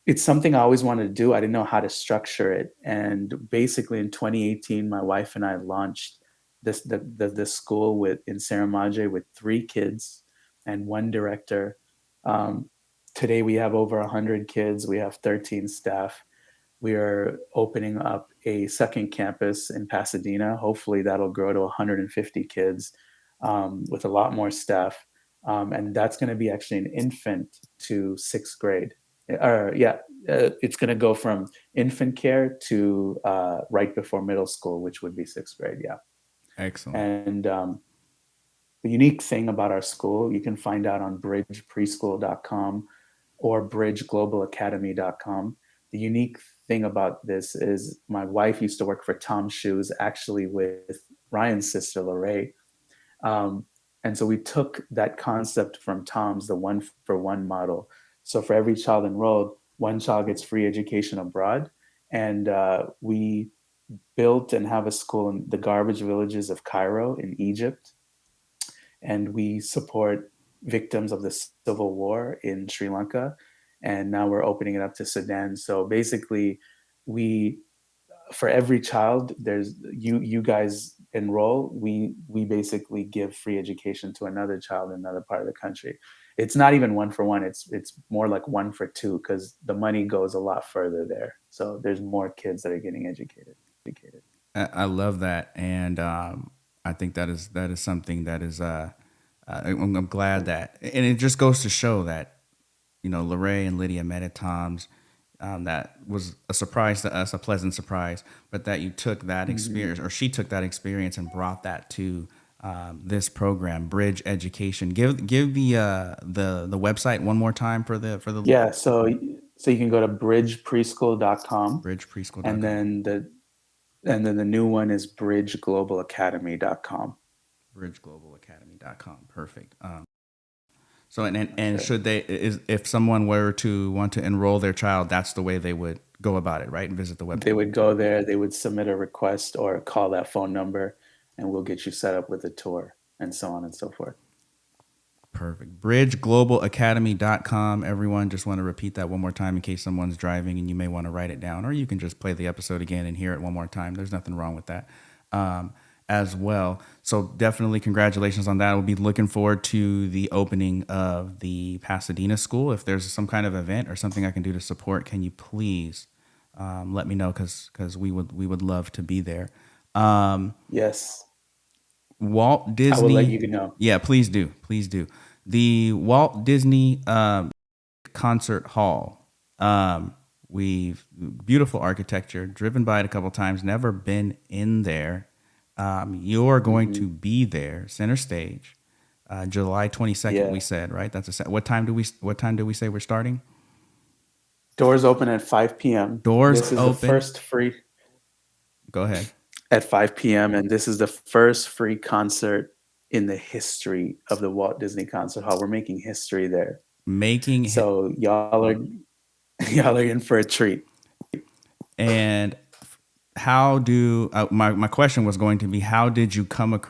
it's something I always wanted to do. I didn't know how to structure it. And basically in 2018, my wife and I launched this school in Saramaje with 3 kids and 1 director. Um, Today we have over 100 kids. We have 13 staff. We are opening up a second campus in Pasadena. Hopefully that'll grow to 150 kids with a lot more staff. And that's going to be actually an infant to 6th grade. It's going to go from infant care to right before middle school, which would be 6th grade. Yeah. Excellent. And the unique thing about our school, you can find out on bridgepreschool.com or bridgeglobalacademy.com. The unique thing about this is my wife used to work for Tom's Shoes, actually with Ryan's sister, Lorraine. And so we took that concept from Tom's, the 1-for-1 model. So for every child enrolled, 1 child gets free education abroad. And we built and have a school in the garbage villages of Cairo in Egypt. And we support victims of the civil war in Sri Lanka. And now we're opening it up to Sudan. So basically, for every child, there's you guys enroll. We basically give free education to another child in another part of the country. It's not even 1-for-1. It's more like 1-for-2 because the money goes a lot further there. So there's more kids that are getting educated. I love that, and I think that is something that is. I'm glad that, and it just goes to show that Lorraine and Lydia met at Tom's. That was a surprise to us, a pleasant surprise, but that you took that experience, or she took that experience, and brought that to this program, Bridge Education. Give the website one more time for the Yeah. So you can go to bridgepreschool.com. bridgepreschool.com. And then the new one is bridgeglobalacademy.com. bridgeglobalacademy.com. Perfect. So and should if someone were to want to enroll their child, that's the way they would go about it, right? And visit the website. They would go there, they would submit a request or call that phone number, and we'll get you set up with a tour and so on and so forth. Perfect. bridgeglobalacademy.com. Everyone, just want to repeat that one more time in case someone's driving and you may want to write it down, or you can just play the episode again and hear it one more time. There's nothing wrong with that as well. So definitely congratulations on that. We'll be looking forward to the opening of the Pasadena school. If there's some kind of event or something I can do to support, can you please let me know, because we would love to be there. Yes. Walt Disney. I will let you know. Yeah, please do. Please do. The Walt Disney Concert Hall. Beautiful architecture, driven by it a couple times, never been in there. You're going to be there, center stage, July 22nd. Yeah. We said, right? What time do we say we're starting? Doors open at 5 p.m. This is open. The first free. Go ahead. At 5 p.m. And this is the first free concert in the history of the Walt Disney Concert Hall. We're making history there. So y'all are. Y'all are in for a treat. And how do my question was going to be, how did you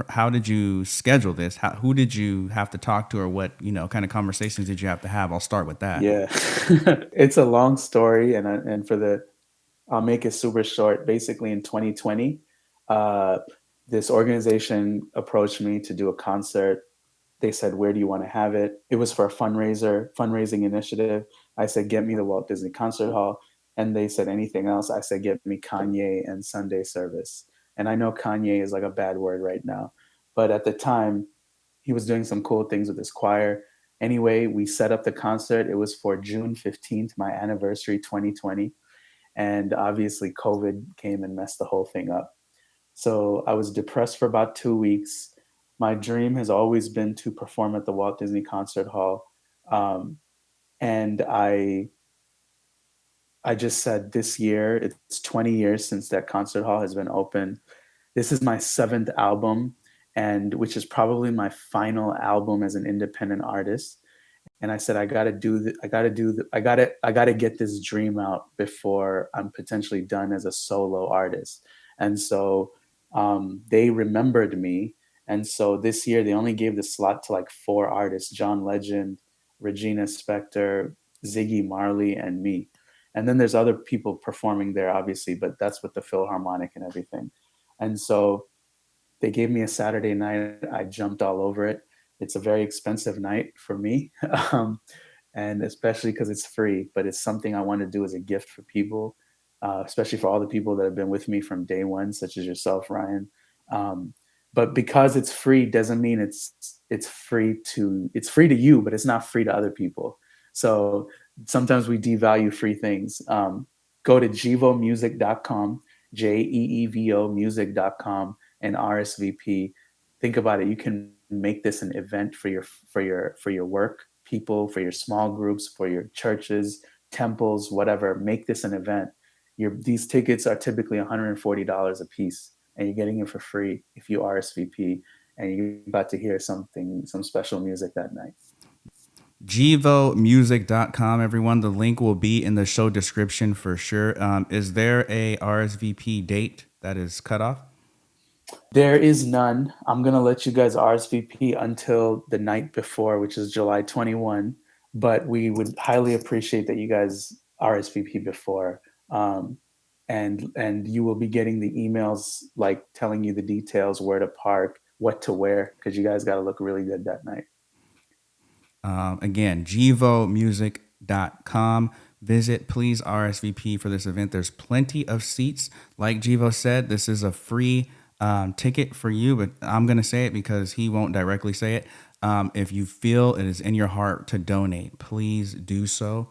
how did you schedule this? Who did you have to talk to, or what, kind of conversations did you have to have? I'll start with that. Yeah, it's a long story, and I'll make it super short. Basically, in 2020, uh, this organization approached me to do a concert. They said, "Where do you want to have it?" It was for a fundraising initiative. I said, "Get me the Walt Disney Concert Hall." And they said, "Anything else?" I said, "Get me Kanye and Sunday service." And I know Kanye is like a bad word right now, but at the time, he was doing some cool things with his choir. Anyway, we set up the concert. It was for June 15th, my anniversary, 2020. And obviously, COVID came and messed the whole thing up. So I was depressed for about 2 weeks. My dream has always been to perform at the Walt Disney Concert Hall. Um, and I just said, this year, it's 20 years since that concert hall has been open. This is my seventh album, and which is probably my final album as an independent artist. And I said, I gotta get this dream out before I'm potentially done as a solo artist. And so they remembered me. And so this year they only gave the slot to like four artists: John Legend, Regina Spektor, Ziggy Marley, and me. And then there's other people performing there, obviously, but that's with the Philharmonic and everything. And so they gave me a Saturday night. I jumped all over it. It's a very expensive night for me, and especially because it's free. But it's something I want to do as a gift for people, especially for all the people that have been with me from day one, such as yourself, Ryan. Um, but because it's free doesn't mean it's free to you, but it's not free to other people. So sometimes we devalue free things. Go to jeevomusic.com, JEEVO music.com, and RSVP. Think about it. You can make this an event for your work people, for your small groups, for your churches, temples, whatever. Make this an event. These tickets are typically $140 a piece, and you're getting it for free if you RSVP, and you're about to hear some special music that night. JeevoMusic.com, everyone. The link will be in the show description for sure. Is there a RSVP date that is cut off? There is none. I'm going to let you guys RSVP until the night before, which is July 21. But we would highly appreciate that you guys RSVP before. And you will be getting the emails like telling you the details, where to park, what to wear, because you guys got to look really good that night. Again, JeevoMusic.com. Visit, please RSVP for this event. There's plenty of seats. Like Jeevo said, this is a free ticket for you, but I'm going to say it because he won't directly say it. If you feel it is in your heart to donate, please do so.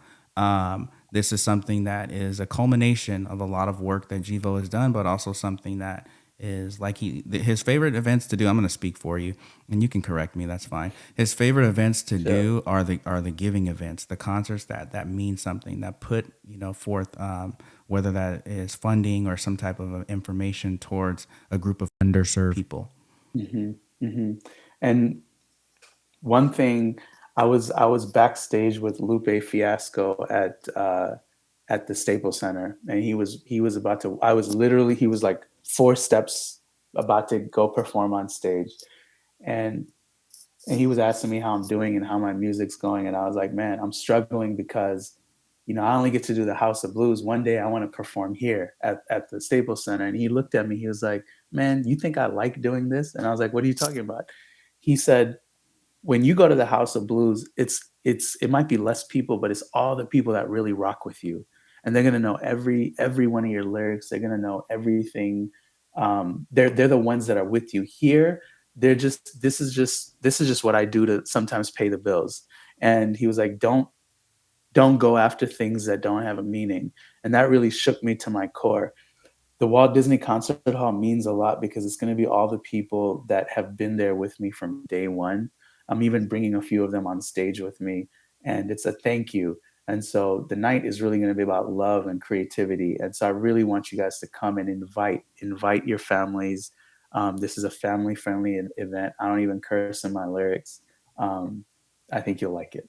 This is something that is a culmination of a lot of work that Jeevo has done, but also something that is like his favorite events to do. I'm going to speak for you, and you can correct me. That's fine. His favorite events to do are the giving events, the concerts that mean something, that put forth whether that is funding or some type of information towards a group of underserved people. Mm-hmm, mm-hmm. And one thing, I was backstage with Lupe Fiasco at the Staples Center, and he was about to. He was like 4 steps about to go perform on stage, and he was asking me how I'm doing and how my music's going, and I was like, man, I'm struggling because I only get to do the House of Blues. One day I want to perform here at the Staples Center. And he looked at me, he was like, man, you think I like doing this? And I was like, what are you talking about? He said, when you go to the House of Blues, it might be less people, but it's all the people that really rock with you, and they're gonna know every one of your lyrics. They're gonna know everything. They're the ones that are with you. Here, they're just this is just what I do to sometimes pay the bills. And he was like, don't go after things that don't have a meaning, and that really shook me to my core. The Walt Disney Concert Hall means a lot because it's going to be all the people that have been there with me from day one. I'm even bringing a few of them on stage with me, and it's a thank you. And so the night is really going to be about love and creativity. And so I really want you guys to come and invite your families. This is a family-friendly event. I don't even curse in my lyrics. I think you'll like it.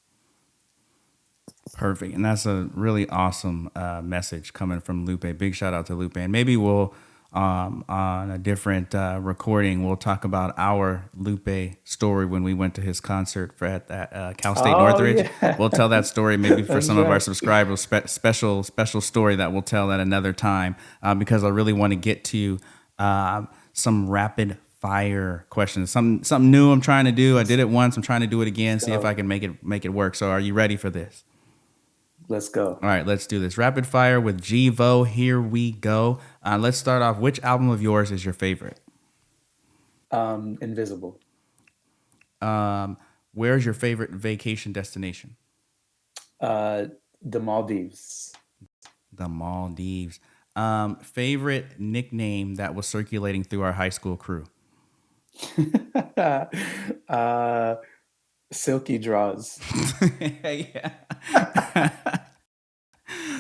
Perfect. And that's a really awesome message coming from Lupe. Big shout out to Lupe. And maybe we'll, on a different recording, we'll talk about our Lupe story when we went to his concert at Cal State Northridge. Yeah. We'll tell that story maybe for some of our right. subscribers, special story that we'll tell at another time, because I really want to get to some rapid fire questions. Something new I'm trying to do. I did it once. I'm trying to do it again, see if I can make it work. So are you ready for this? Let's go. All right, let's do this. Rapid fire with Jeevo. Here we go. Let's start off. Which album of yours is your favorite? Invisible. Where's your favorite vacation destination? The Maldives. The Maldives. Favorite nickname that was circulating through our high school crew? Silky Draws. Yeah.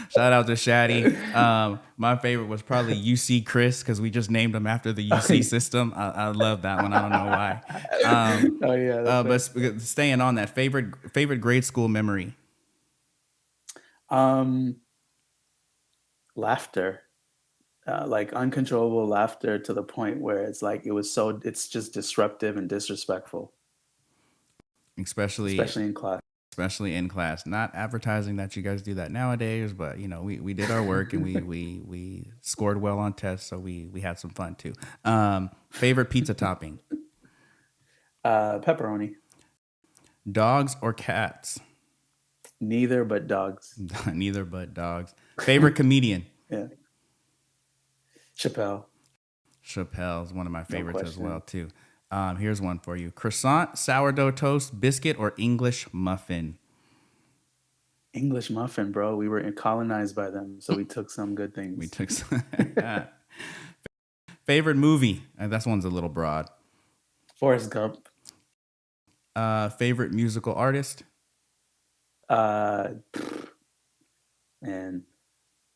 Shout out to Shaddy. My favorite was probably UC Chris because we just named him after the UC system. I love that one. I don't know why. Oh yeah. But staying on that, favorite grade school memory. Laughter. Like uncontrollable laughter to the point where it's like it's just disruptive and disrespectful. Especially in class. Especially in class. Not advertising that you guys do that nowadays, but we did our work and we scored well on tests, so we had some fun too. Favorite pizza topping? Pepperoni. Dogs or cats? Neither but dogs. Neither but dogs. Favorite comedian? Yeah. Chappelle. Chappelle's one of my favorites as well too. Here's one for you. Croissant, sourdough toast, biscuit, or English muffin? English muffin, bro. We were colonized by them, so we took some good things. We took some. Favorite movie? That one's a little broad. Forrest Gump. Favorite musical artist? And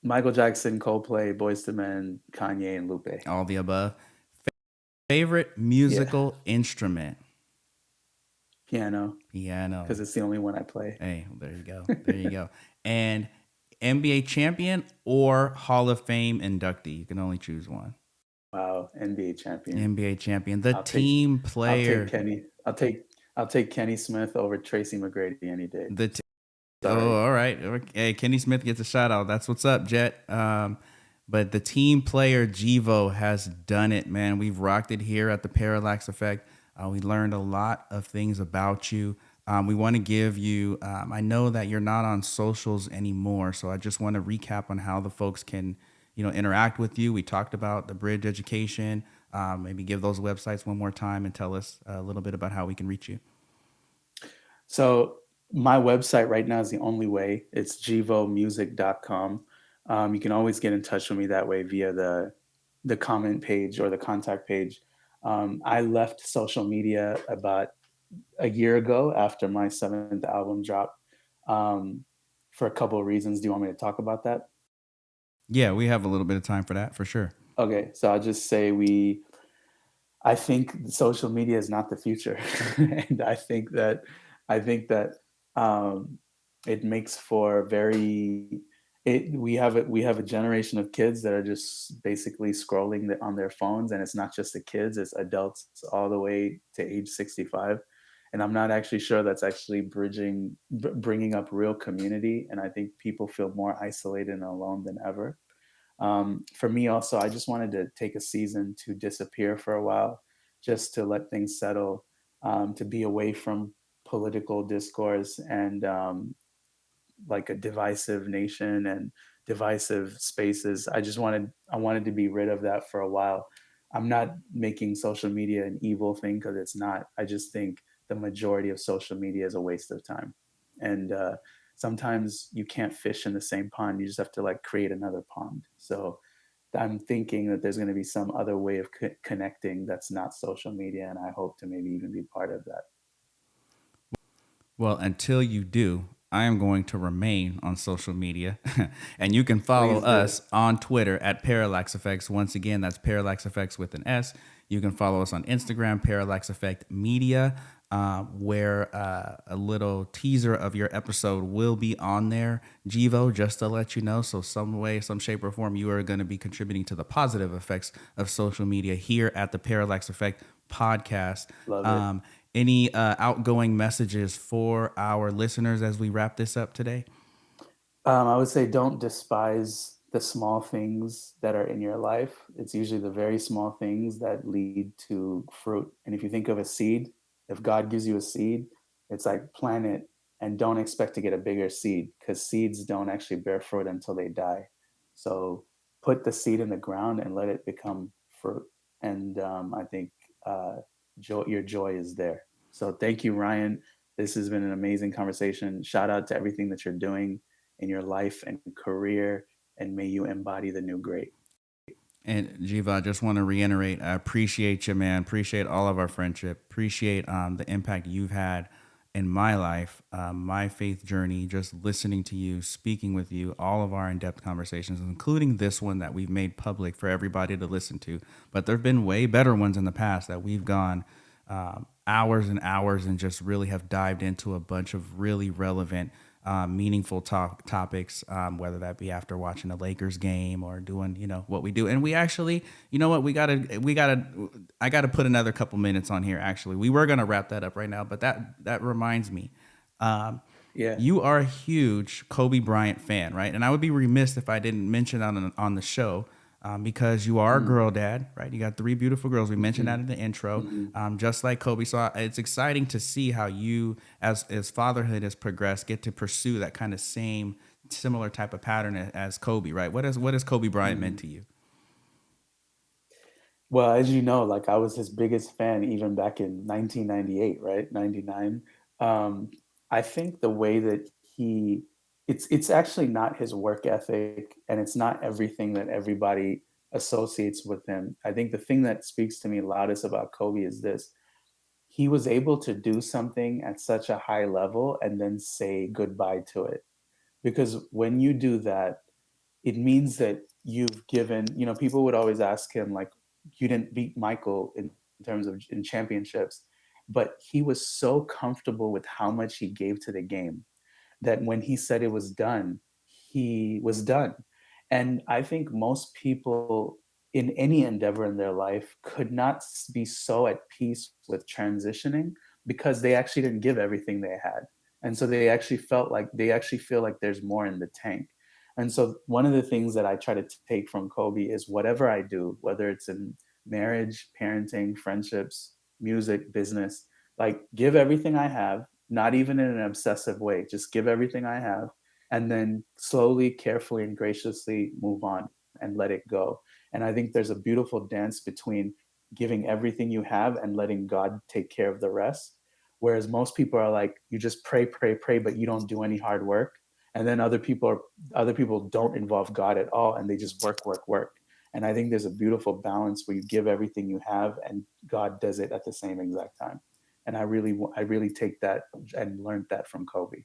Michael Jackson, Coldplay, Boyz II Men, Kanye, and Lupe. All the above. Favorite musical instrument? Piano. Piano. Because it's the only one I play. Hey, there you go. There you go. And NBA champion or Hall of Fame inductee? You can only choose one. Wow, NBA champion. NBA champion. The team player. I'll take Kenny. I'll take Kenny Smith over Tracy McGrady any day. All right. Hey, Kenny Smith gets a shout out. That's what's up, Jet. But the team player Jeevo has done it, man. We've rocked it here at the Parallax Effect. We learned a lot of things about you. We want to give you, I know that you're not on socials anymore, so I just want to recap on how the folks can, interact with you. We talked about the Bridge Education. Maybe give those websites one more time and tell us a little bit about how we can reach you. So my website right now is the only way. It's jeevomusic.com. You can always get in touch with me that way via the comment page or the contact page. I left social media about a year ago after my 7th album dropped for a couple of reasons. Do you want me to talk about that? Yeah, we have a little bit of time for that, for sure. Okay, so I'll just say I think social media is not the future. And I think that it makes for we have a generation of kids that are just basically scrolling on their phones, and it's not just the kids, it's adults all the way to age 65. And I'm not actually sure that's actually bringing up real community. And I think people feel more isolated and alone than ever. For me also, I just wanted to take a season to disappear for a while, just to let things settle, to be away from political discourse and like a divisive nation and divisive spaces. I wanted to be rid of that for a while. I'm not making social media an evil thing, because it's not. I just think the majority of social media is a waste of time. And sometimes you can't fish in the same pond. You just have to create another pond. So I'm thinking that there's going to be some other way of connecting that's not social media. And I hope to maybe even be part of that. Well, until you do, I am going to remain on social media. And you can follow us on Twitter at Parallax Effects. Once again, that's Parallax Effects with an S. You can follow us on Instagram, Parallax Effect Media. where a little teaser of your episode will be on there, Jeevo, just to let you know. So some way, some shape or form, you are going to be contributing to the positive effects of social media here at the Parallax Effect Podcast. Love it. Any outgoing messages for our listeners as we wrap this up today? I would say don't despise the small things that are in your life. It's usually the very small things that lead to fruit. And if you think of a seed, if God gives you a seed, it's like plant it and don't expect to get a bigger seed, because seeds don't actually bear fruit until they die. So put the seed in the ground and let it become fruit. And I think your joy is there. So thank you, Ryan. This has been an amazing conversation. Shout out to everything that you're doing in your life and career, and may you embody the new great. And Jeevo, I just want to reiterate, I appreciate you, man. Appreciate all of our friendship. Appreciate the impact you've had in my life, my faith journey, just listening to you, speaking with you, all of our in-depth conversations, including this one that we've made public for everybody to listen to. But there have been way better ones in the past that we've gone hours and hours and just really have dived into a bunch of really relevant, meaningful topics, whether that be after watching a Lakers game or doing, what we do. And we actually, I gotta put another couple minutes on here. Actually, we were going to wrap that up right now, but that reminds me, Yeah. you are a huge Kobe Bryant fan, right? And I would be remiss if I didn't mention on the show, because you are a girl dad, right? You got 3 beautiful girls. We mentioned that in the intro, just like Kobe. So it's exciting to see how you, as fatherhood has progressed, get to pursue that kind of similar type of pattern as Kobe, right? What has Kobe Bryant meant to you? Well, as you know, like I was his biggest fan even back in 1998, right? 99. I think the way that it's actually not his work ethic, and it's not everything that everybody associates with him. I think the thing that speaks to me loudest about Kobe is this: he was able to do something at such a high level and then say goodbye to it. Because when you do that, it means that you've given, people would always ask him, like, you didn't beat Michael in terms of in championships, but he was so comfortable with how much he gave to the game that when he said it was done, he was done. And I think most people in any endeavor in their life could not be so at peace with transitioning, because they actually didn't give everything they had. And so they actually feel like there's more in the tank. And so one of the things that I try to take from Kobe is whatever I do, whether it's in marriage, parenting, friendships, music, business, like give everything I have, not even in an obsessive way, just give everything I have, and then slowly, carefully, and graciously move on and let it go. And I think there's a beautiful dance between giving everything you have and letting God take care of the rest. Whereas most people are like, you just pray, pray, pray, but you don't do any hard work. And then other people don't involve God at all, and they just work, work, work. And I think there's a beautiful balance where you give everything you have and God does it at the same exact time. And I really take that and learned that from Kobe.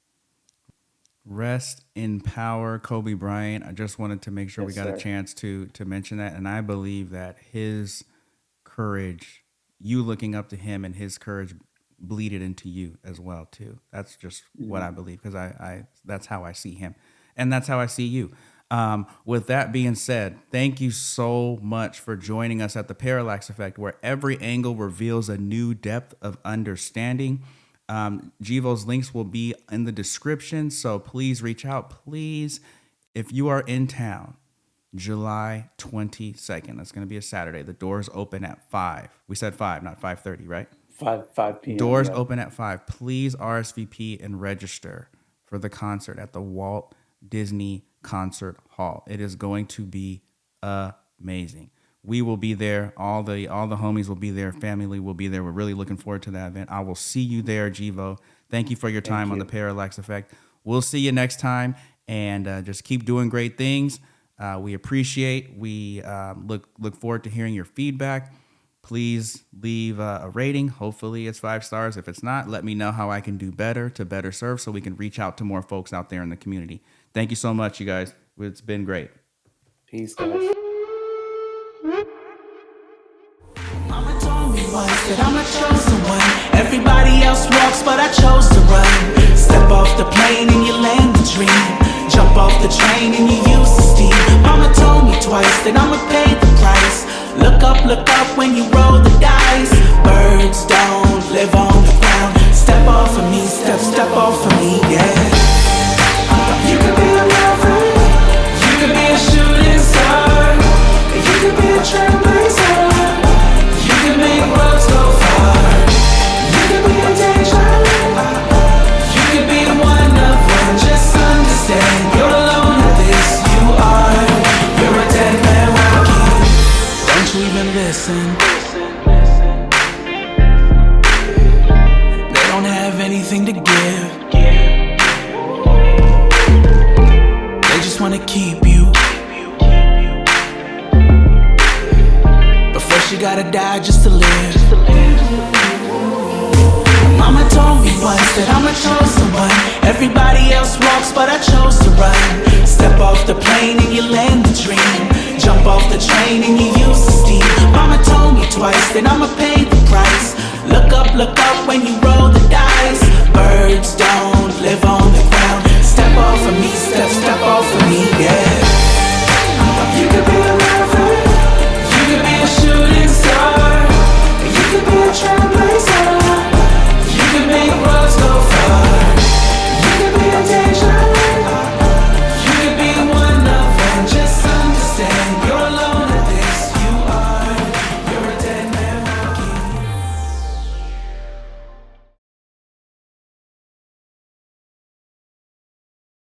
Rest in power, Kobe Bryant. I just wanted to make sure we got a chance to mention that. And I believe that his courage, you looking up to him, and his courage bleeded into you as well too. That's just what I believe, because I that's how I see him, and that's how I see you. With that being said, thank you so much for joining us at the Parallax Effect, where every angle reveals a new depth of understanding. Jeevo's links will be in the description, so please reach out. Please, if you are in town, July 22nd, that's going to be a Saturday. The doors open at 5. We said 5, not 5:30, right? 5 p.m. Doors open at 5. Please RSVP and register for the concert at the Walt Disney Concert Hall. It is going to be amazing. We will be there. All the homies will be there. Family will be there. We're really looking forward to that event. I will see you there, Jeevo. Thank you for your time on the Parallax Effect. We'll see you next time, and just keep doing great things. We appreciate. We look forward to hearing your feedback. Please leave a rating. Hopefully it's 5 stars. If it's not, let me know how I can do better to better serve, so we can reach out to more folks out there in the community. Thank you so much, you guys. It's been great. Peace, guys. Mama told me once that I'm a chosen one. Every Everybody else walks, but I chose to run. Step off the plane and you land the dream. Jump off the train and you use the steam. Mama told me twice that I'ma pay the price. Look up when you roll the dice. Birds don't live on the ground. Step off of me, step off of me, yeah. You could be a lover, you could be a shooting star, you could be a trailblazer, you could make roads go far. You could be a deja, you could be one of one. Just understand, you're alone in this. You're a dead man walking. Don't you even listen. They don't have anything to give. They just wanna keep you. But first you gotta die just to live. Mama told me once that I'm a chosen one. Everybody else walks, but I chose to run. Step off the plane and you land the dream. Jump off the train and you use the steam. Mama told me twice that I'ma pay the price. Look up when you roll the dice. Birds don't live on the